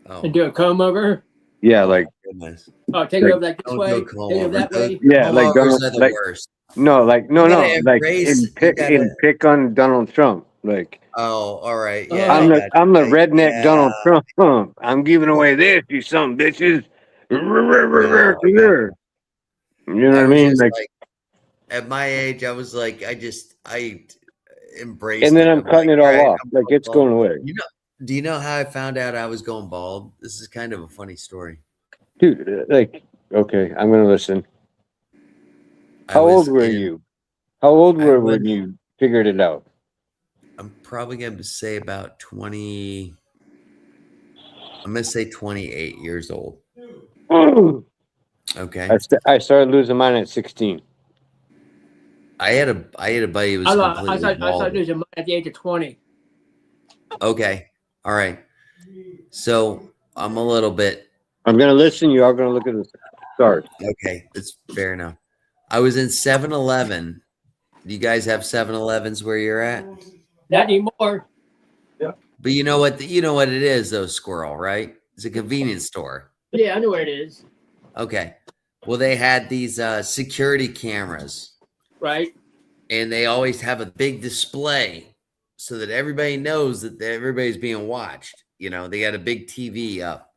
Oh. And do a comb over? Yeah, like Goodness. Oh, take it over like this Don't way. do a comb Take it over. that way. yeah, like Comb-overs Donald, are the like worst. no, like no, You no, gotta like embrace- and pick you gotta- and pick on Donald Trump. Like Oh, all right. Oh. Yeah, I'm the redneck Yeah. Donald Trump. I'm giving away this, you some bitches. You know what I mean? was Like, just at my age, I was like, I embraced. and then I'm cutting it all right, off. I'm Like it's bald. going away, Do you know how I found out I was going bald? This is kind of a funny story. dude. Like, okay, I'm gonna listen. I How was old were in- you? How old I were was- when you figured it out? I'm probably going to say about 20. I'm going to say 28 years old. Okay. I started losing mine at 16. I had a buddy who was I completely started bald. losing mine at the age of 20. Okay. All right. So I'm a little bit. I'm gonna listen. You are gonna look at the stars. Okay. That's fair enough. I was in 7-Eleven. Do you guys have 7-Elevens where you're at? Not anymore. But you know what it is though, Squirrel, right? It's a convenience store. Yeah, I know where it is. Okay. Well, they had these security cameras, Right? and they always have a big display so that everybody knows that everybody's being watched. They got a big TV up,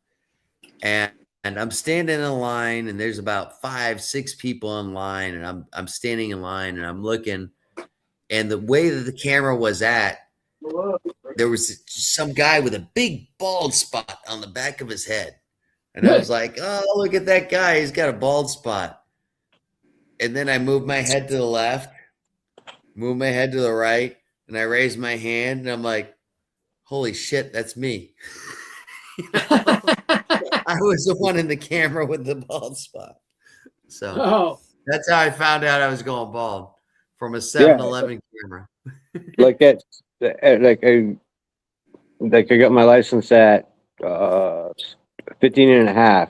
and I'm standing in line, and there's about 5-6 people in line, and I'm standing in line, and I'm looking, and the way that the camera was at, there was some guy with a big bald spot on the back of his head. And I was like, oh, look at that guy. He's got a bald spot. And then I moved my head to the left, moved my head to the right, and I raised my hand, and I'm like, holy shit, that's me. I was the one in the camera with the bald spot. So Oh, that's how I found out I was going bald, from a 7-Eleven camera. Like that. Like I got my license at 15 and a half,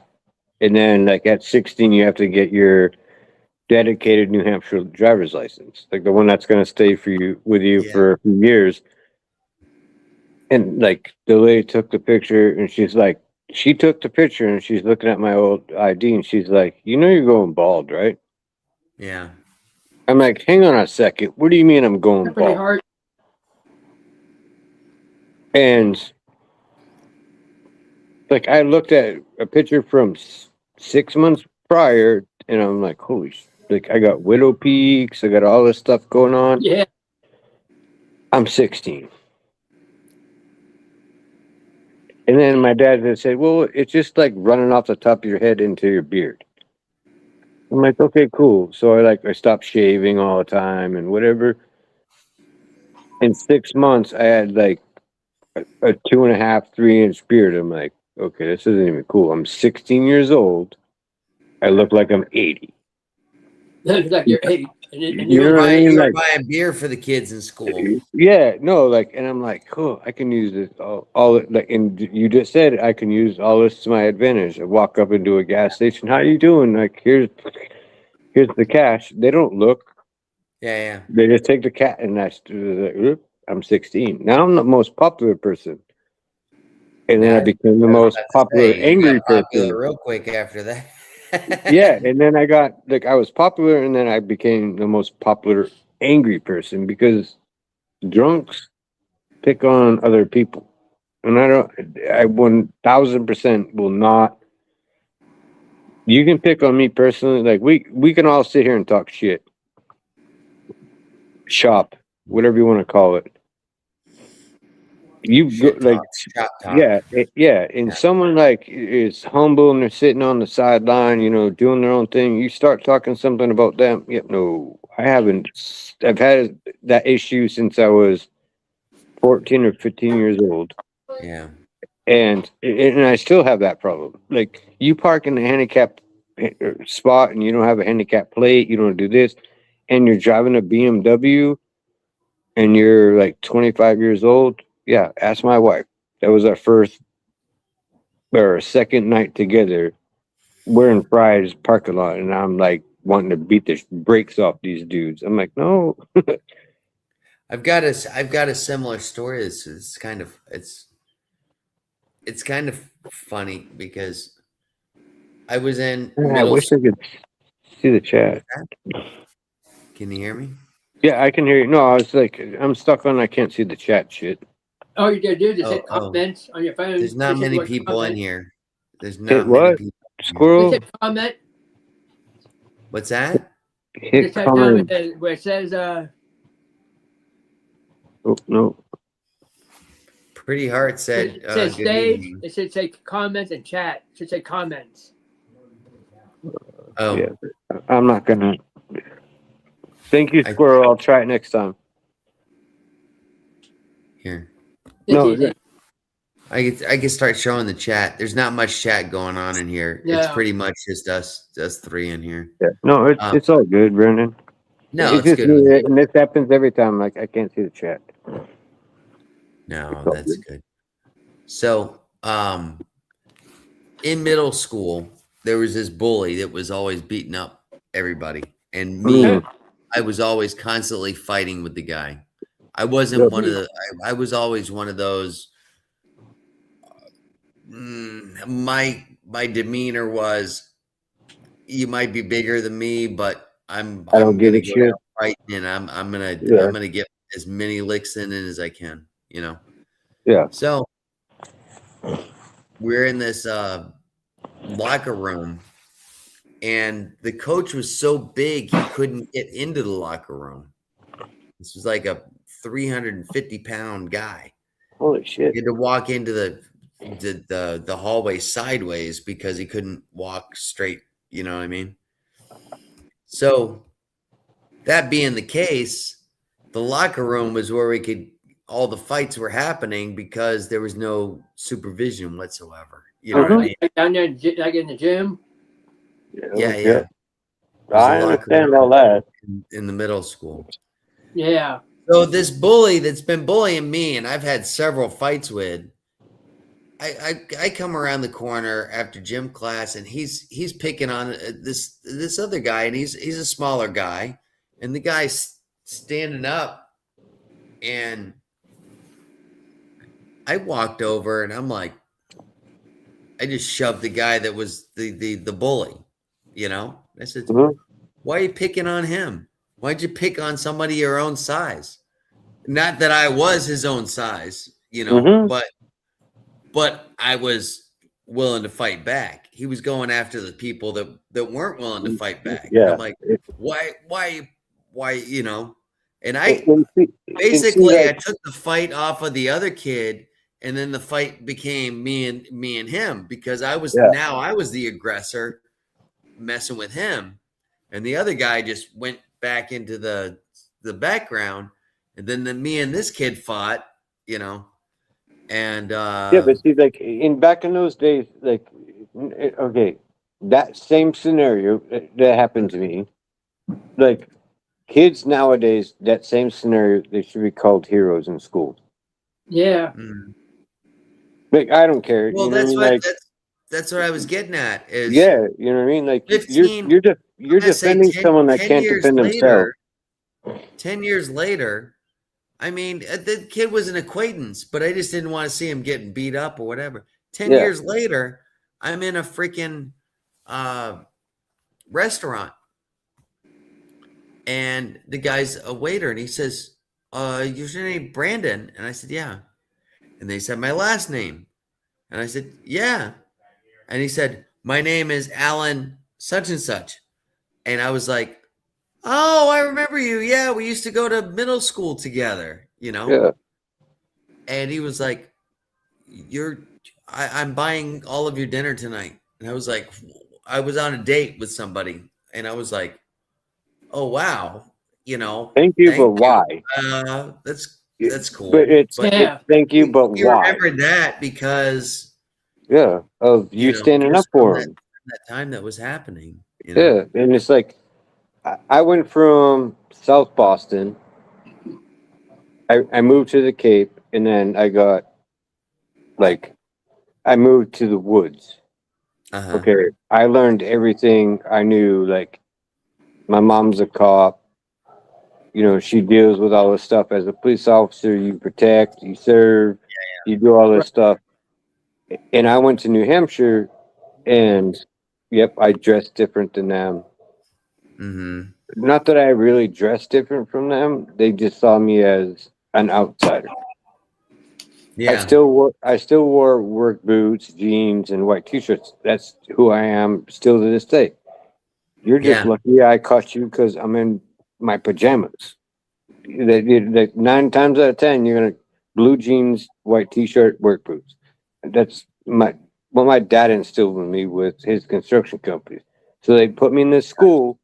and then like at 16 you have to get your dedicated New Hampshire driver's license, like the one that's going to stay with you for a few years. And like the lady took the picture, and she took the picture, and she's looking at my old ID, and she's like, you're going bald, right? Yeah. I'm like, hang on a second, what do you mean I'm going pretty bald? hard. And like I looked at a picture from 6 months prior, and I'm like, holy, like I got widow peaks, I got all this stuff going on. Yeah. I'm 16. And then my dad had said, well, it's just like running off the top of your head into your beard. I'm like, okay, cool. So I stopped shaving all the time and whatever. In 6 months, I had like a 2.5, 3 inch beard. I'm like, okay, this isn't even cool. I'm 16 years old. I look like I'm 80. Looks like you're 8. And You You know were what I buying, mean? you were Like, buying beer for the kids in school. yeah, no, like, and I'm like, cool, I can use this all like, and you just said I can use all this to my advantage. I walk up into a gas station. How you doing? Like, here's the cash. They don't look. Yeah, They just take the cat, and I'm 16. Now I'm the most popular person, and then I yeah. became the I was most about to popular say, you angry got popular person. real quick after that. Yeah, and then I got like I was popular, and then I became the most popular angry person because drunks pick on other people, and I 1,000% will not. You can pick on me personally, like we can all sit here and talk shit, shop, whatever you want to call it. You go Shit like talk, shop talk. yeah, yeah, and someone like is humble and they're sitting on the sideline, doing their own thing. You start talking something about them. Yep, no, I haven't. I've had that issue since I was 14 or 15 years old. Yeah. And I still have that problem. Like you park in the handicap spot and you don't have a handicap plate, you don't do this, and you're driving a BMW and you're like 25 years old. Yeah, ask my wife. That was our first or second night together. We're in Fry's parking lot, and I'm like wanting to beat the brakes off these dudes. I'm like, no. I've got a similar story. It's kind of it's kind of funny because I was in I middle wish I school. could see the chat. Can you hear me? Yeah, I can hear you. No, I was like, I'm stuck on. I can't see the chat shit. all you gotta do is just Oh, hit oh. comments on your phone. There's not Just hit many what people in comment. here. There's Hit not many what? people. Just Squirrel. hit comment. What's that? Hit Just type down comment. where it says Oh, no. Pretty Heart said, it says good stage. evening. It should say comments and chat. It should say comments. Oh, Yeah. I'm not gonna. Thank you, I- Squirrel. I'll try it next time. here. It's No, easy. I can start showing the chat. There's not much chat going on in here. It's No. pretty much just us three in here. yeah. No, it's all good, Brendan. No, it's it's just good. me, and this happens every time. Like I can't see the chat. No, all that's good. So, in middle school, there was this bully that was always beating up everybody, and me, Mm. I was always constantly fighting with the guy. I wasn't one of the. I was always one of those. My demeanor was, you might be bigger than me, but I'm don't give gonna a go shit. down fighting, and I'm Yeah. gonna get as many licks in it as I can. Yeah. So we're in this locker room, and the coach was so big he couldn't get into the locker room. This was like a 350-pound guy. Holy shit. He had to walk into the hallway sideways because he couldn't walk straight. You know what I mean? So that being the case, the locker room was where all the fights were happening because there was no supervision whatsoever. You know what I mean? Like down there, like in the gym. Yeah. I There's a locker understand room all that. in the middle school. Yeah. So this bully that's been bullying me, and I've had several fights with, I come around the corner after gym class, and he's picking on this other guy, and he's a smaller guy, and the guy's standing up, and I walked over, and I'm like, I just shoved the guy that was the bully, I said, Mhm. why are you picking on him? Why'd you pick on somebody your own size? Not that I was his own size, Mhm. but I was willing to fight back. He was going after the people that weren't willing to fight back. And Yeah. I'm like, why, you know? And And see, basically I like, took the fight off of the other kid, and then the fight became me and him, because I was the aggressor messing with him, and the other guy just went back into the background, and then me and this kid fought, you know, and yeah, but see, like back in those days, like, okay, that same scenario that happened to me, like kids nowadays, that same scenario, they should be called heroes in school. Yeah. mm. Like, I don't care. Well, You know what I that's mean? what Like, that's what I was getting at. Is yeah, you know what I mean? Like, 15. you're I say defending someone that 10 can't years defend themselves. later. 10 years later, I mean, the kid was an acquaintance, but I just didn't want to see him getting beat up or whatever. 10 Yeah. years later, I'm in a freaking restaurant, and the guy's a waiter, and he says, "Your name Brandon?" And I said, "Yeah." And they said my last name, and I said, "Yeah." And he said, "My name is Alan such and such," and I was like, "Oh, I remember you. Yeah, we used to go to middle school together, you know." Yeah. And he was like, I'm buying all of your dinner tonight. And I was like, I was on a date with somebody, and I was like, oh wow, you know, Thank you, but you. why? That's cool. But it's thank you, but we why? remember that because Yeah, of you standing up for him. that time that was happening. You Yeah, know? and it's like I went from South Boston. I moved to the Cape, and then I moved to the woods. Uh-huh. Okay, I learned everything I knew. Like, my mom's a cop. You know, she deals with all this stuff. As a police officer, you protect, you serve, you do all this stuff. And I went to New Hampshire, and yep, I dressed different than them. Mm-hmm. Not that I really dressed different from them. They just saw me as an outsider. Yeah. I still wore work boots, jeans, and white t-shirts. That's who I am still to this day. You're just lucky I caught you because I'm in my pajamas. That 9 times out of 10, you're gonna blue jeans, white t-shirt, work boots. That's what my dad instilled in me with his construction companies. So they put me in this school,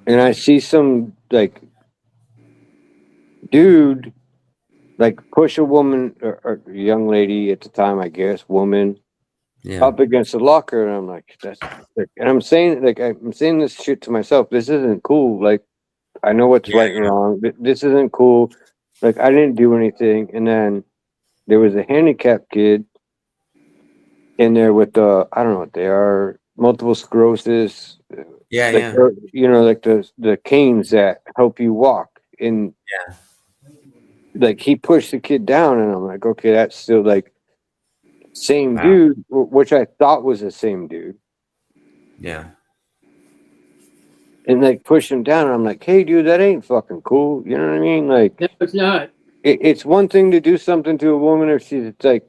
and I see some like dude like push a woman or a young lady at the time, I guess, woman, up against the locker, and I'm like, that's like, and I'm saying this shit to myself. This isn't cool. Like, I know what's right and wrong. This isn't cool. Like, I didn't do anything. And then there was a handicapped kid in there with I don't know what they are, multiple sclerosis. You know, like the canes that help you walk. And like, he pushed the kid down, and I'm like, okay, that's still like same dude, which I thought was the same dude. Yeah. And like push him down, and I'm like, hey, dude, that ain't fucking cool. You know what I mean? Like, No, it's not. It's one thing to do something to a woman if she's like,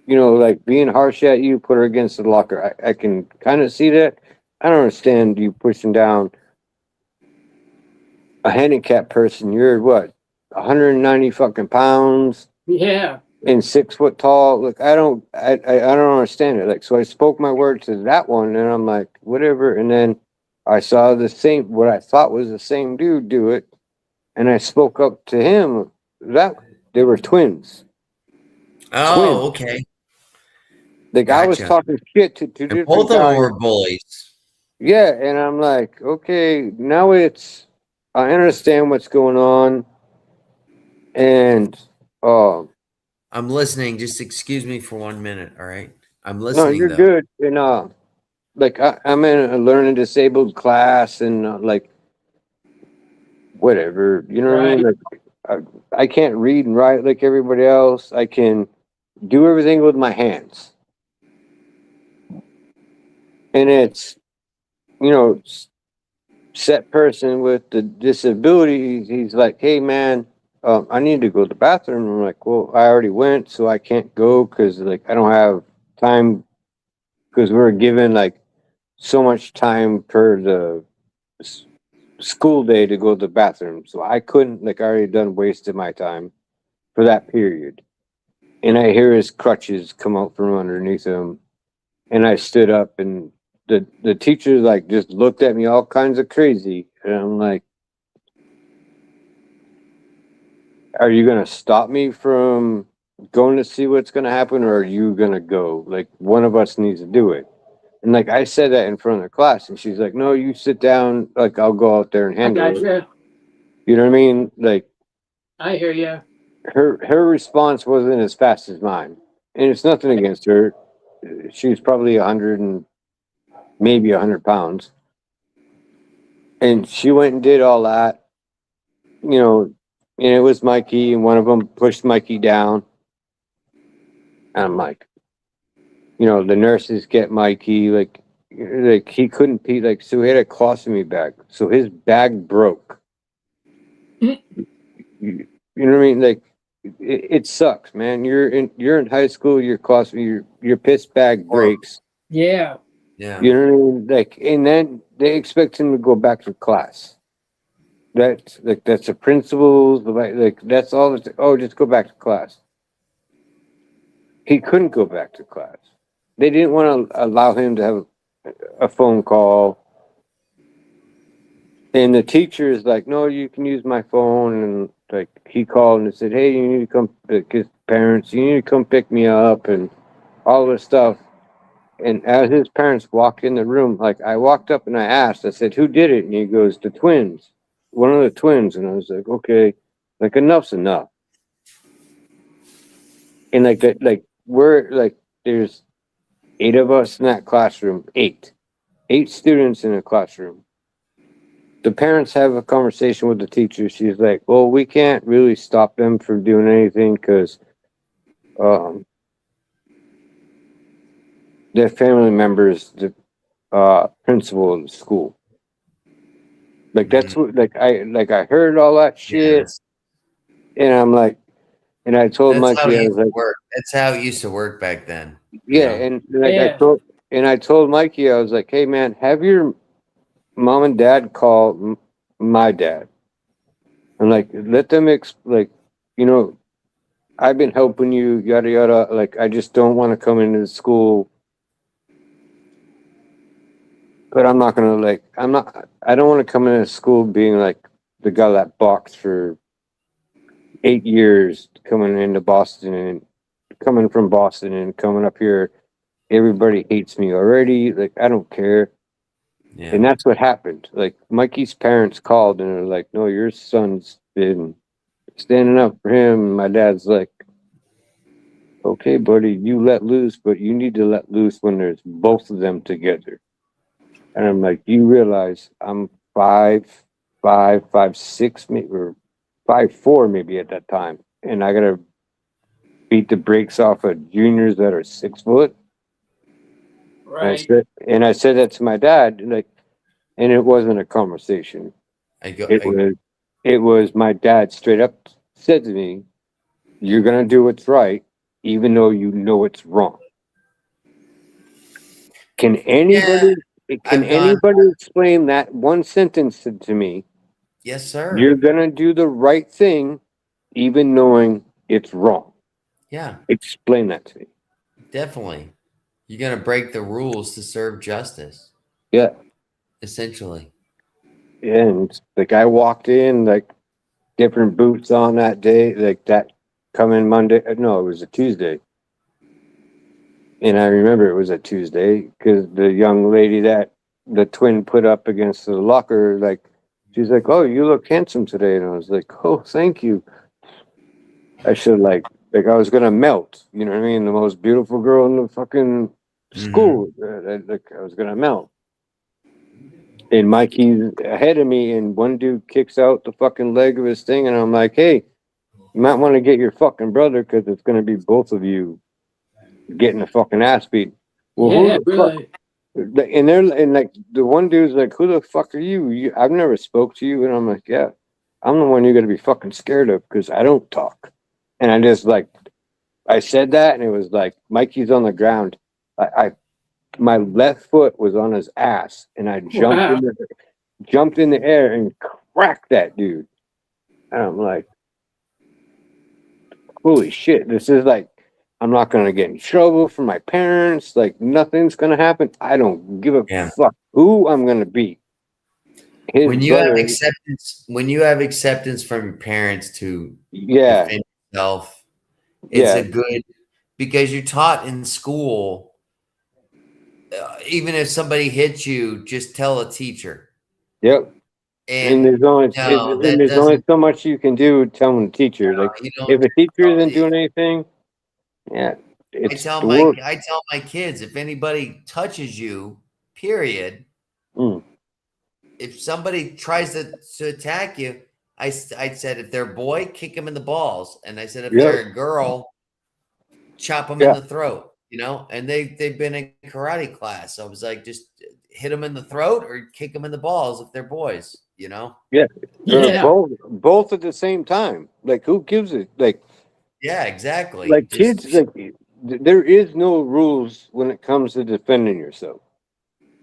you know, like being harsh at you, put her against the locker. I can kind of see that. I don't understand you pushing down a handicapped person. You're what, 190 fucking pounds? Yeah. And 6 foot tall. Look, I don't understand it. Like, so I spoke my word to that one, and I'm like, whatever. And then I saw what I thought was the same dude do it, and I spoke up to him. That they were twins. Oh, okay. Like, I was talking shit to different both of them guys. were bullies. Yeah, and I'm like, okay, now I understand what's going on, and I'm listening. Just excuse me for 1 minute, all right? I'm listening. No, you're good. And like I'm in a learning disabled class, and like whatever, you know what I mean? Like, I can't read and write like everybody else. I can do everything with my hands, and it's, you know, set person with the disability. He's like, hey man, I need to go to the bathroom. I'm like, well, I already went, so I can't go because like I don't have time because we were given like so much time per the school day to go to the bathroom. So I couldn't, like, I already done wasted my time for that period. And I hear his crutches come out from underneath him. And I stood up and the teacher like just looked at me all kinds of crazy. And I'm like, are you going to stop me from going to see what's going to happen? Or are you going to go? Like, one of us needs to do it. And like, I said that in front of the class and she's like, no, you sit down. Like, I'll go out there and I handle got it. you. You know what I mean? Like, I hear you. her response wasn't as fast as mine. And it's nothing against her. She was probably 100 and maybe 100 pounds. And she went and did all that, you know, and it was Mikey, and one of them pushed Mikey down. And I'm like, you know, the nurses get Mikey, like he couldn't pee, like, so he had a colostomy bag. So his bag broke. You know what I mean? Like, it sucks, man. You're in high school, your piss bag breaks. Yeah. Yeah. You know what I mean? Like, and then they expect him to go back to class. That's like, that's the principals, like that's all. Oh, just go back to class. He couldn't go back to class. They didn't want to allow him to have a phone call. And the teacher is like, no, you can use my phone. And like, he called and said, hey, you need to come, his parents, you need to come pick me up and all this stuff. And as his parents walked in the room, like, I walked up and I asked, I said, who did it? And he goes, the twins, one of the twins. And I was like, okay, like, enough's enough. And like that, like, we're like, there's 8 of us in that classroom, 8 students in a classroom. The parents have a conversation with the teacher. She's like, well, we can't really stop them from doing anything because their family members, the principal of the school. Like, that's what, like, I heard all that shit. Yes. And I'm like, and I told That's how Mikey, it I used was to like, work. That's how it used to work back then. yeah. know? And like, Yeah. I told Mikey, I was like, hey man, have your mom and dad call my dad. And like, let them like, you know, I've been helping you, yada yada. Like, I just don't want to come into the school, but I'm not gonna like, I don't want to come into school being like the guy that boxed for 8 years, coming into Boston and coming from Boston and coming up here. Everybody hates me already. Like, I don't care. Yeah. And that's what happened. Like, Mikey's parents called and they're like, no, your son's been standing up for him. And my dad's like, okay, buddy, you let loose, but you need to let loose when there's both of them together. And I'm like, you realize I'm 5'6", maybe, or 5'4", maybe at that time. And I gotta beat the brakes off of juniors that are 6 foot. Right. And I said that to my dad, like, and it wasn't a conversation. It was my dad straight up said to me, you're gonna do what's right, even though you know it's wrong. Can anybody explain that one sentence to me? Yes, sir. You're gonna do the right thing, even knowing it's wrong. Yeah, Explain that to me. definitely. You're gonna break the rules to serve justice, Yeah. essentially. And like, I walked in like different boots on that day, like that coming Monday. No, it was a Tuesday. And I remember it was a Tuesday because the young lady that the twin put up against the locker, like, she's like, oh, you look handsome today. And I was like, oh, thank you. I should like I was going to melt, you know what I mean? The most beautiful girl in the fucking school. Like, I was going to melt. And Mikey's ahead of me, and one dude kicks out the fucking leg of his thing. And I'm like, hey, you might want to get your fucking brother because it's going to be both of you getting a fucking ass beat. Well, Yeah, who the really. fuck? And like, the one dude's like, who the fuck are you? I've never spoke to you. And I'm like, yeah, I'm the one you're going to be fucking scared of because I don't talk. And I just like, I said that, and it was like, Mikey's on the ground. I my left foot was on his ass, and I Wow. jumped in the air and cracked that dude. And I'm like, holy shit! This is like, I'm not gonna get in trouble for my parents. Like nothing's gonna happen. I don't give a Yeah. fuck who I'm gonna beat. His When you have brother, acceptance from your parents to yeah, defend yourself, it's yeah, a good, because you're taught in school, even if somebody hits you, just tell a teacher. yep. And And there's only no, and that there's only doesn't. so much you can do telling the teacher. Like You don't. if a teacher isn't Oh, doing anything, yeah, I it's tell the my work. I tell my kids, if anybody touches you, period, Mm. if somebody tries to attack you, I said if they're a boy, kick them in the balls, and I said if Yep. they're a girl, chop them Yeah. in the throat. You know, and they've been in karate class, so I was like, just hit them in the throat or kick them in the balls if they're boys. You know, Yeah. Both at the same time. Like who gives it? yeah, exactly. Like Just kids, like there is no rules when it comes to defending yourself.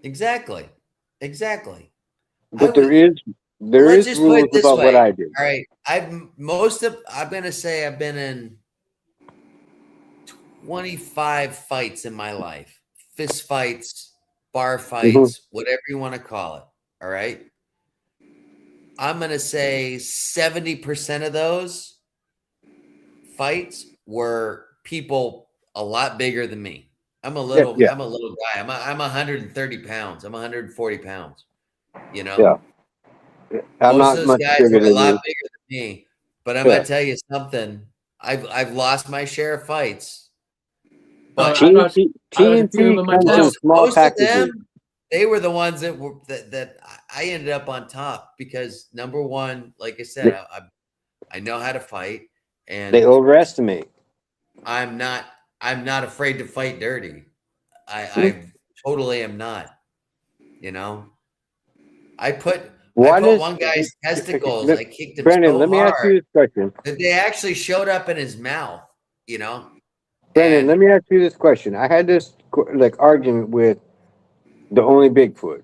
exactly. But would- there let's is just put rules it this about what way. I do. All right, I'm gonna say I've been in 25 fights in my life, fist fights, bar fights, whatever you want to call it. All right. I'm going to say 70% of those fights were people a lot bigger than me. I'm a little guy. I'm 130 pounds. I'm 140 pounds. You know, Yeah. I'm most not of those much guys bigger are a than lot you. bigger than me. But I'm Yeah. going to tell you something. I've lost my share of fights. But TNT of them comes in myself. small most of packages. them, they were the ones that were that I ended up on top because number one, like I said, I know how to fight, and They overestimate. I'm not afraid to fight dirty. I totally am not. You know, I put one guy's testicles. I kicked him Brandon, so let me ask you hard this question. that they actually showed up in his mouth. You know, Brandon, and let me ask you this question. I had this argument with the only Bigfoot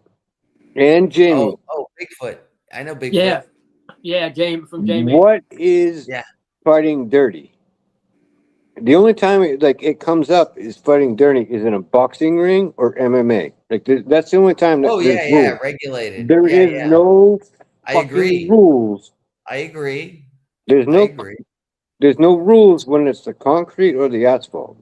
and Jamie. oh, Bigfoot. I know Bigfoot. Yeah. Yeah, from Jamie. What is fighting dirty? The only time it comes up is fighting dirty is in a boxing ring or MMA. Like that's the only time that there's rules. Regulated. There is no I agree. rules. I agree. There's no rules when it's the concrete or the asphalt.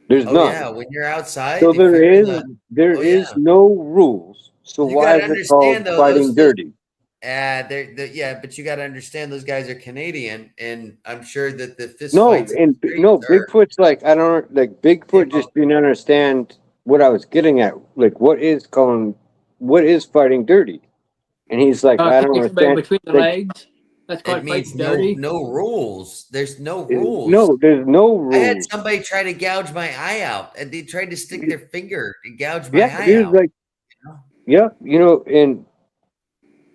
There's none. Yeah, when you're outside. So there is no rules. So You why gotta is it called understand, though, fighting dirty? But you got to understand those guys are Canadian, and I'm sure that the fist No, fights. Bigfoot's Bigfoot just didn't understand what I was getting at. Like, what is fighting dirty? And he's like, I don't understand. Between the legs. That's It called means fighting dirty. no rules. There's no rules. No, there's no rules. I had somebody try to gouge my eye out, and they tried to stick their finger and gouge my eye dude, out. And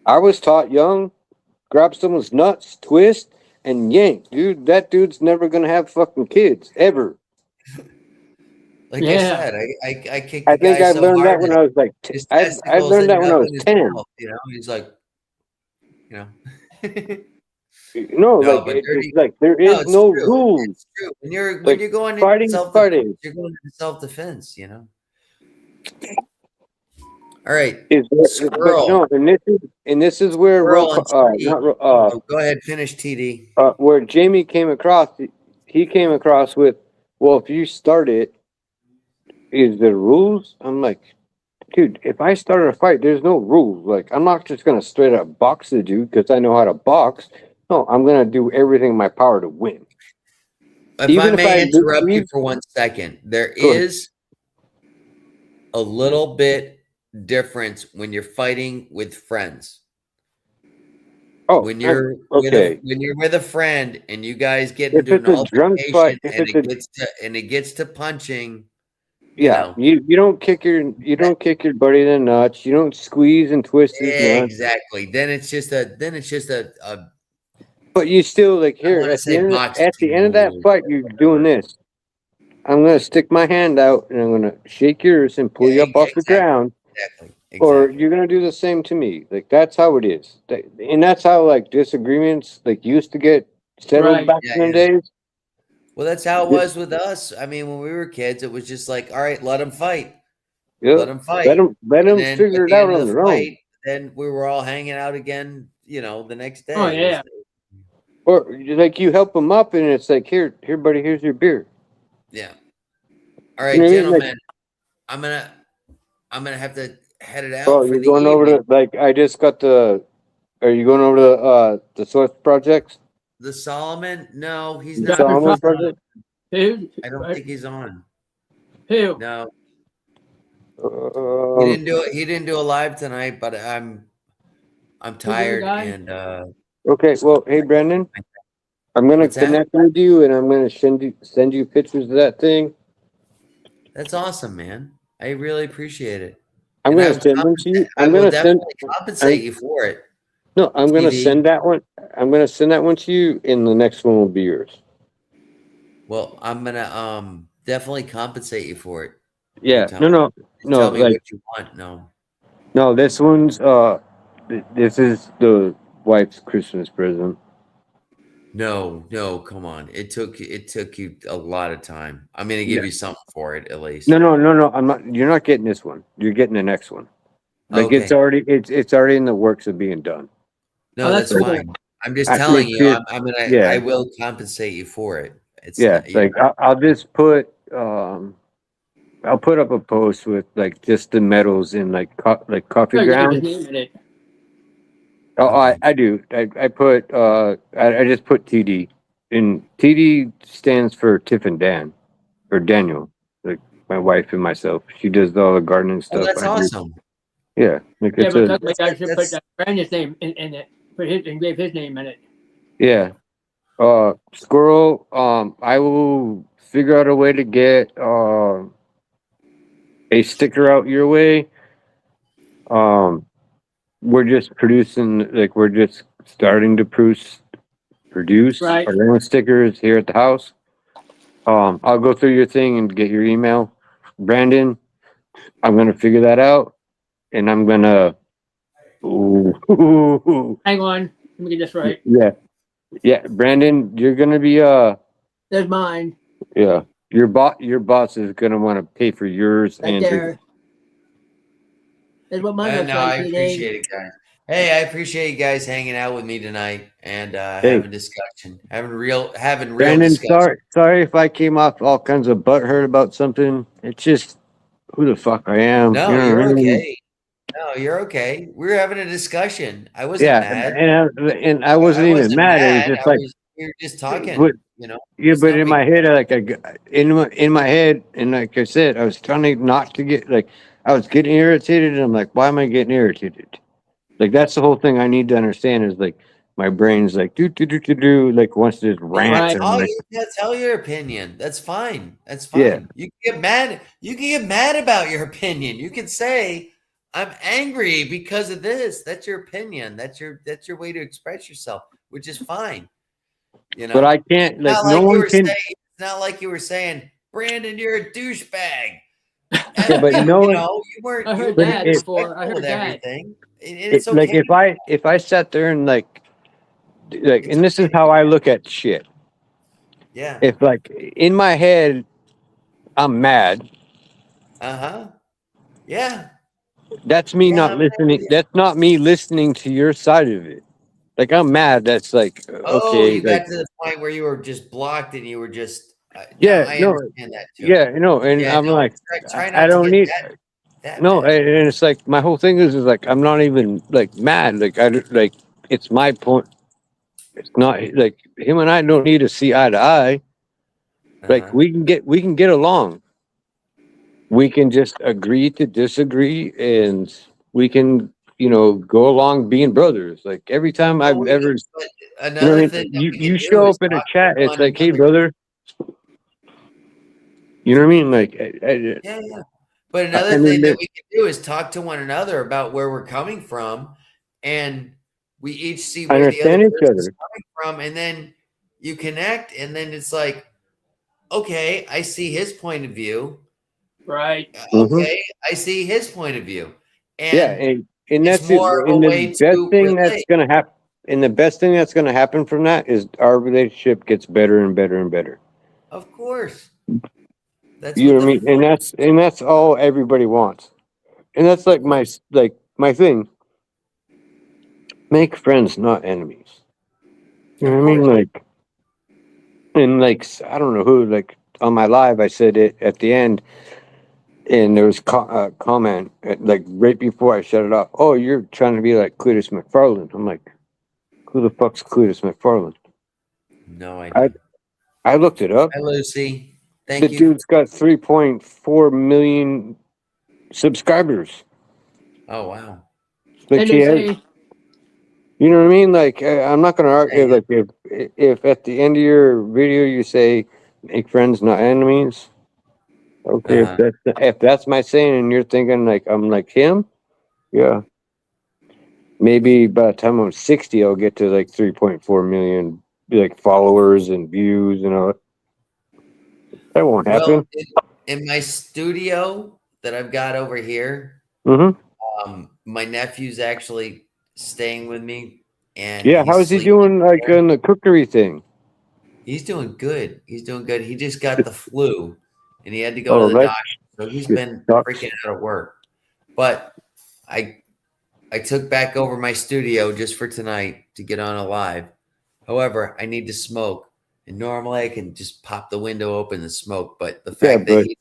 I was taught young, grab someone's nuts, twist, and yank. Dude, that dude's never gonna have fucking kids ever. Like I said, I kicked. I think I learned that when I was like, I learned that when I was 10. You know, he's like, you know. No, it's like there is no rules. It's true. When you're going fighting, you're going into self-defense, you know. All right. No, and this is where go ahead, finish TD. Where Jamie came across, he came across with, well, if you start it, is there rules? I'm like, dude, if I started a fight, there's no rules. Like, I'm not just gonna straight up box the dude because I know how to box. No, I'm gonna do everything in my power to win. If I may interrupt you for 1 second, there is a little bit difference when you're fighting with friends. Oh, when you're with a friend and you guys get into an altercation and it gets to punching. Yeah, you don't kick your buddy in the nuts. You don't squeeze and twist his nuts. Exactly. Then it's just a. But you still at the end of that fight, you're doing this. I'm gonna stick my hand out and I'm gonna shake yours and pull you Yeah, up off the ground, exactly. or Exactly. you're gonna do the same to me. Like that's how it is, and that's how like disagreements like used to get settled Right. back Yeah, in the yeah. days. Well, that's how it Yep, was with us. I mean, when we were kids, it was just like, all right, let them fight. Let yep. them fight. Let And 'em then at figure it the out end of on the their own. fight, then we were all hanging out again, the next Oh day. It was yeah. Or like you help them up, and it's like, here, buddy, here's your beer. yeah. All You right, know what I mean? Like, gentlemen, I'm gonna I'm gonna have to head it oh, out for you're the going over evening. to like I just got the. Are you going over to the Source projects? The Solomon? No, he's The not Dr. Solomon Trump. on. project? Who? I don't think he's on. Who? No, he Um. didn't do it. He didn't do a live tonight, but I'm Who's the other tired guy? and Okay. Well, hey, Brendan, I'm gonna what's that? connect with you, and I'm gonna send you pictures of that thing. That's awesome, man. I really appreciate it. I'm And gonna send them to you. I I'm will gonna send. definitely compensate I'm you for it, no. I'm gonna TD. send that one. I'm gonna send that one to you, and the next one will be yours. Well, I'm gonna definitely compensate you for it. You Yeah. tell No. No. just No. tell me Like what you want. No. no. This one's this is the wife's Christmas present. No, no, come on. It took you a lot of time. I'm gonna give Yeah. you something for it at No. least. No. No. No. I'm not. You're not getting this one. You're getting the next one. Like Okay. it's already in the works of being done. Oh, No, that's that's Like, cool. fine. I'm just I, telling like you, it, I yeah, will compensate you for it. It's yeah. not, Like I'll just put I'll put up a post with like just the medals in like like coffee Oh, you got his grounds. name in it. Oh, okay. I do. I put I just put TD, and TD stands for Tiff and Dan or Daniel. Like my wife and myself. She does all the gardening Oh, stuff. that's I do. awesome. Yeah, like Yeah, it's but a somebody That's else should put that's Brandon's name in it. Put his and gave his name in it. yeah. Squirrel. I will figure out a way to get a sticker out your way. Um, we're just producing, like we're just starting to produce Right. our own stickers here at the house. I'll go through your thing and get your email, Brandon. I'm gonna figure that out, and I'm gonna. Ooh, Hang on. Let me get this right. yeah, yeah, Brandon, you're gonna be There's mine. yeah, your boss is gonna want to pay for yours Right and his. there. That's what mine looks no, like I today. appreciate it, guys. Hey, I appreciate you guys hanging out with me tonight and Hey, having discussion, having real Brandon, discussion. sorry if I came off all kinds of butthurt about something. It's just who the fuck I am. You No, know what you're I mean? okay. No, you're okay. We were having a discussion. I wasn't Yeah, mad. and I wasn't I even wasn't mad. It was mad. just like, We were just but talking. yeah, It's but no in big my head, in my head, and like I said, I was trying to not to get like I was getting irritated, and I'm like, why am I getting irritated? Like that's the whole thing I need to understand is like my brain's like do like wants to just No, rant Right. and I'm like tell your opinion. That's fine. That's yeah. fine. You can get mad. You can get mad about your opinion. You can say, "I'm angry because of this." That's your opinion. That's your way to express yourself, which is fine. You But know, I can't like not no like you one were can. saying. It's not like you were saying, "Brandon, you're a douchebag." Yeah, but no one. You weren't. I You heard were But that being before. I respectful with heard that. everything, and it's like okay. if I sat there and like It's and this okay is to how be I mad. look at shit. Yeah. If like in my head I'm mad, Uh-huh. Yeah. that's me Yeah. not I'm there with listening. you. That's not me listening to your side of it. Like I'm mad. That's like Oh, okay. you Like got to the point where you were just blocked and you were just no, yeah, I no, understand that too. yeah, no. And Yeah, I'm no, like, try I not to don't get need. that No, mad. and it's like my whole thing is like I'm not even like mad. Like it's my point. It's not like him and I don't need to see eye to eye. Like Uh-huh. we can get along. We can just agree to disagree, and we can go along being brothers. Like every time Well, I've we ever, can, but you know another what I thing mean. that You we can you do show is up in a talk chat. to It's one like, hey another. brother, you know what I mean. Like Yeah, yeah. But I another thing mean, that we can do is talk to one another about where we're coming from, and we each see I where the other understand each person's other. coming from, and then you connect, and then it's like, okay, I see his point of view. Right. Mhm. Okay, I see his point of view. Yeah, And and it's that's it. more of a And the way best to thing that's relate. gonna happen, and the best thing that's gonna happen from that is our relationship gets better and better and better. Of course. That's You what know what I the mean? And that's all everybody wants. And that's like my thing. Make friends, not enemies. You know of what I mean? course. Like, and like I don't know who, like on my live I said it at the end, and there was a comment like right before I shut it off. Oh, you're trying to be like Cletus McFarland. I'm like, who the fuck's Cletus McFarland? No I idea. I looked it up. Hi, Lucy. The Thank you. dude's got 3.4 million subscribers. Oh wow. Like And he they has, say, you know what I mean? Like I'm not gonna argue. Hey, Like if at the end of your video you say make friends, not enemies. Okay, uh, if that's my saying, and you're thinking like I'm like him, yeah. Maybe by the time I'm 60, I'll get to like 3.4 million like followers and views and all. That won't well, happen. in my studio that I've got over here, Mm-hmm. my nephew's actually staying with me, and Yeah, he's how's he sleeping doing? Like there. on the cookery thing? He's doing good. He's doing good. He just got the flu, and he had to go to Oh, the that doctor, so he's shit been sucks. freaking out of work. But I I took back over my studio just for tonight to get on a live. However, I need to smoke. And normally I can just pop the window open and smoke, but Yeah, but the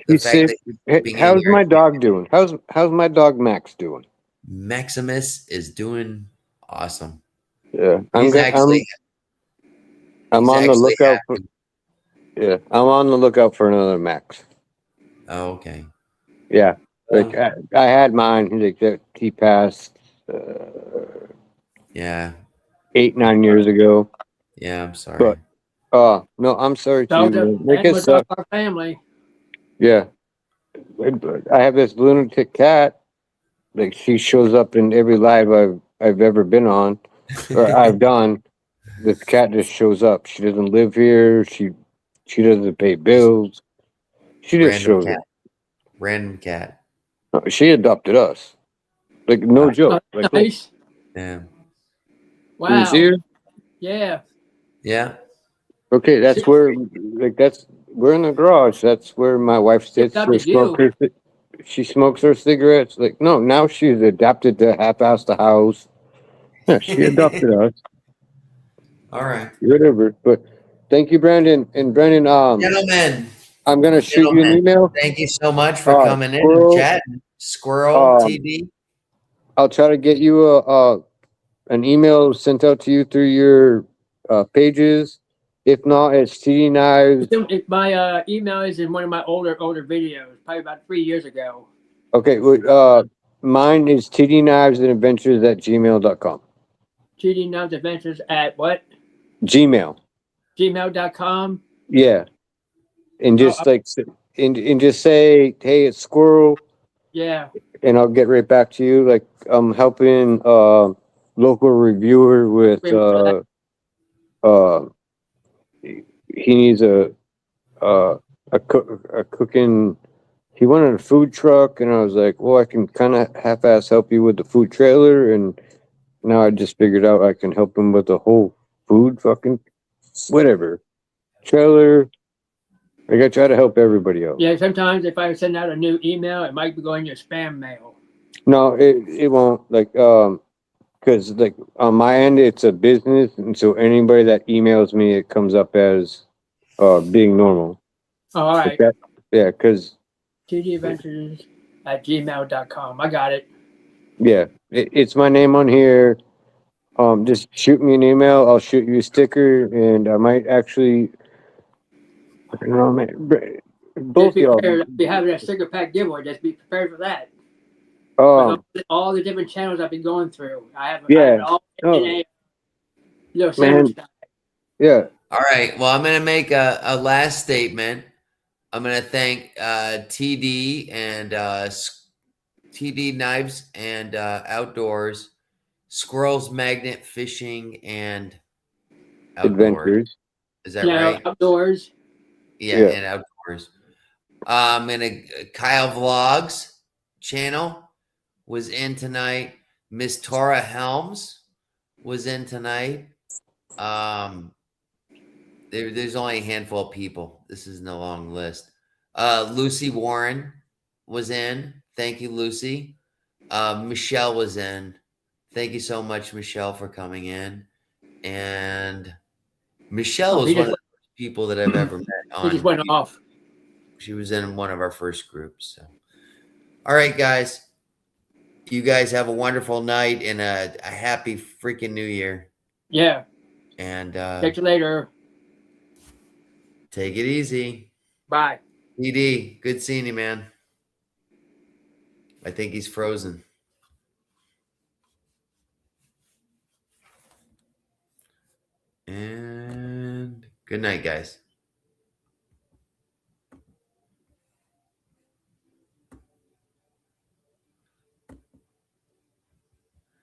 he's fact safe. that he's sleeping in How's here, my dog doing? How's my dog Max doing? Maximus is doing awesome. Yeah, He's actually I'm he's on the actually lookout for. happy. Yeah, I'm on the lookout for another Max. Oh, okay. Yeah, like Well, I had mine. He passed yeah. 8 9 years ago. Yeah, I'm But sorry. no, I'm sorry so too, the man. Like it animals of sucks. our family. Yeah, I have this lunatic cat. Like she shows up in every live I've ever been on or I've done. This cat just shows up. She doesn't live here. She doesn't pay bills. She just Random shows cat. up. Random cat. No, she adopted us. Like no Uh, joke. Like look, Nice. yeah. you see Wow. her? Yeah. Yeah. Okay, that's where we're in the garage. That's where my wife She sits to adopted smoke you. her. She smokes her cigarettes. Like no, now she's adapted to half-ass the house. Yeah, she adopted us. All right. Whatever. But thank you, Brandon. And Brandon, Gentlemen, I'm gonna shoot you an gentlemen, email. thank you so much for coming in and Squirrel. chatting. Squirrel Um, TV. I'll try to get you an email sent out to you through your pages. If not, it's TD Knives. My email is in one of my older videos, probably about 3 years ago. Okay, mine is TD Knives and Adventures at gmail.com. GD Nuns Adventures at what? Gmail. Gmail.com. Yeah. And Oh, just like, and just say, hey, it's Squirrel, yeah. and I'll get right back to you. Like, I'm helping local reviewer with, Wait for that. uh, he needs a cooking. He wanted a food truck, and I was like, well, I can kind of half-ass help you with the food trailer, and now I just figured out I can help him with the whole food fucking whatever trailer. Like I try to help everybody out. Yeah, sometimes if I send out a new email, it might be going to spam mail. No, it won't. Like because like on my end, it's a business, and so anybody that emails me, it comes up as being normal. Oh, all Like right. that, yeah, because GDAdventures at gmail.com. I got it. yeah, it's my name on here. Just shoot me an email. I'll shoot you a sticker, and I might actually. I don't know, man. Just Both be y'all. prepared. I'll be having a sticker pack giveaway. Just be prepared for that. Um, With all the different channels I've been going through. I have yeah. it all Oh, in a little man. sandwich bag. Yeah. All right. Well, I'm going to make a last statement. I'm going to thank TD and TD Knives and Outdoors, Squirrels Magnet Fishing and Outdoors. Adventures. Is that You know, right? outdoors. Yeah, and outdoors. And a Kyle Vlogs channel was in tonight. Miss Tora Helms was in tonight. There's only a handful of people. This isn't a long list. Lucy Warren was in. Thank you, Lucy. Michelle was in. Thank you so much, Michelle, for coming in. And Michelle Oh, was he one of just, the people that I've ever met he just on. went off. She was in one of our first groups. So, all right, guys. You guys have a wonderful night and a happy freaking new year. Yeah. And Catch you later. take it easy. Bye. PD, good seeing you, man. I think he's frozen. And good night, guys.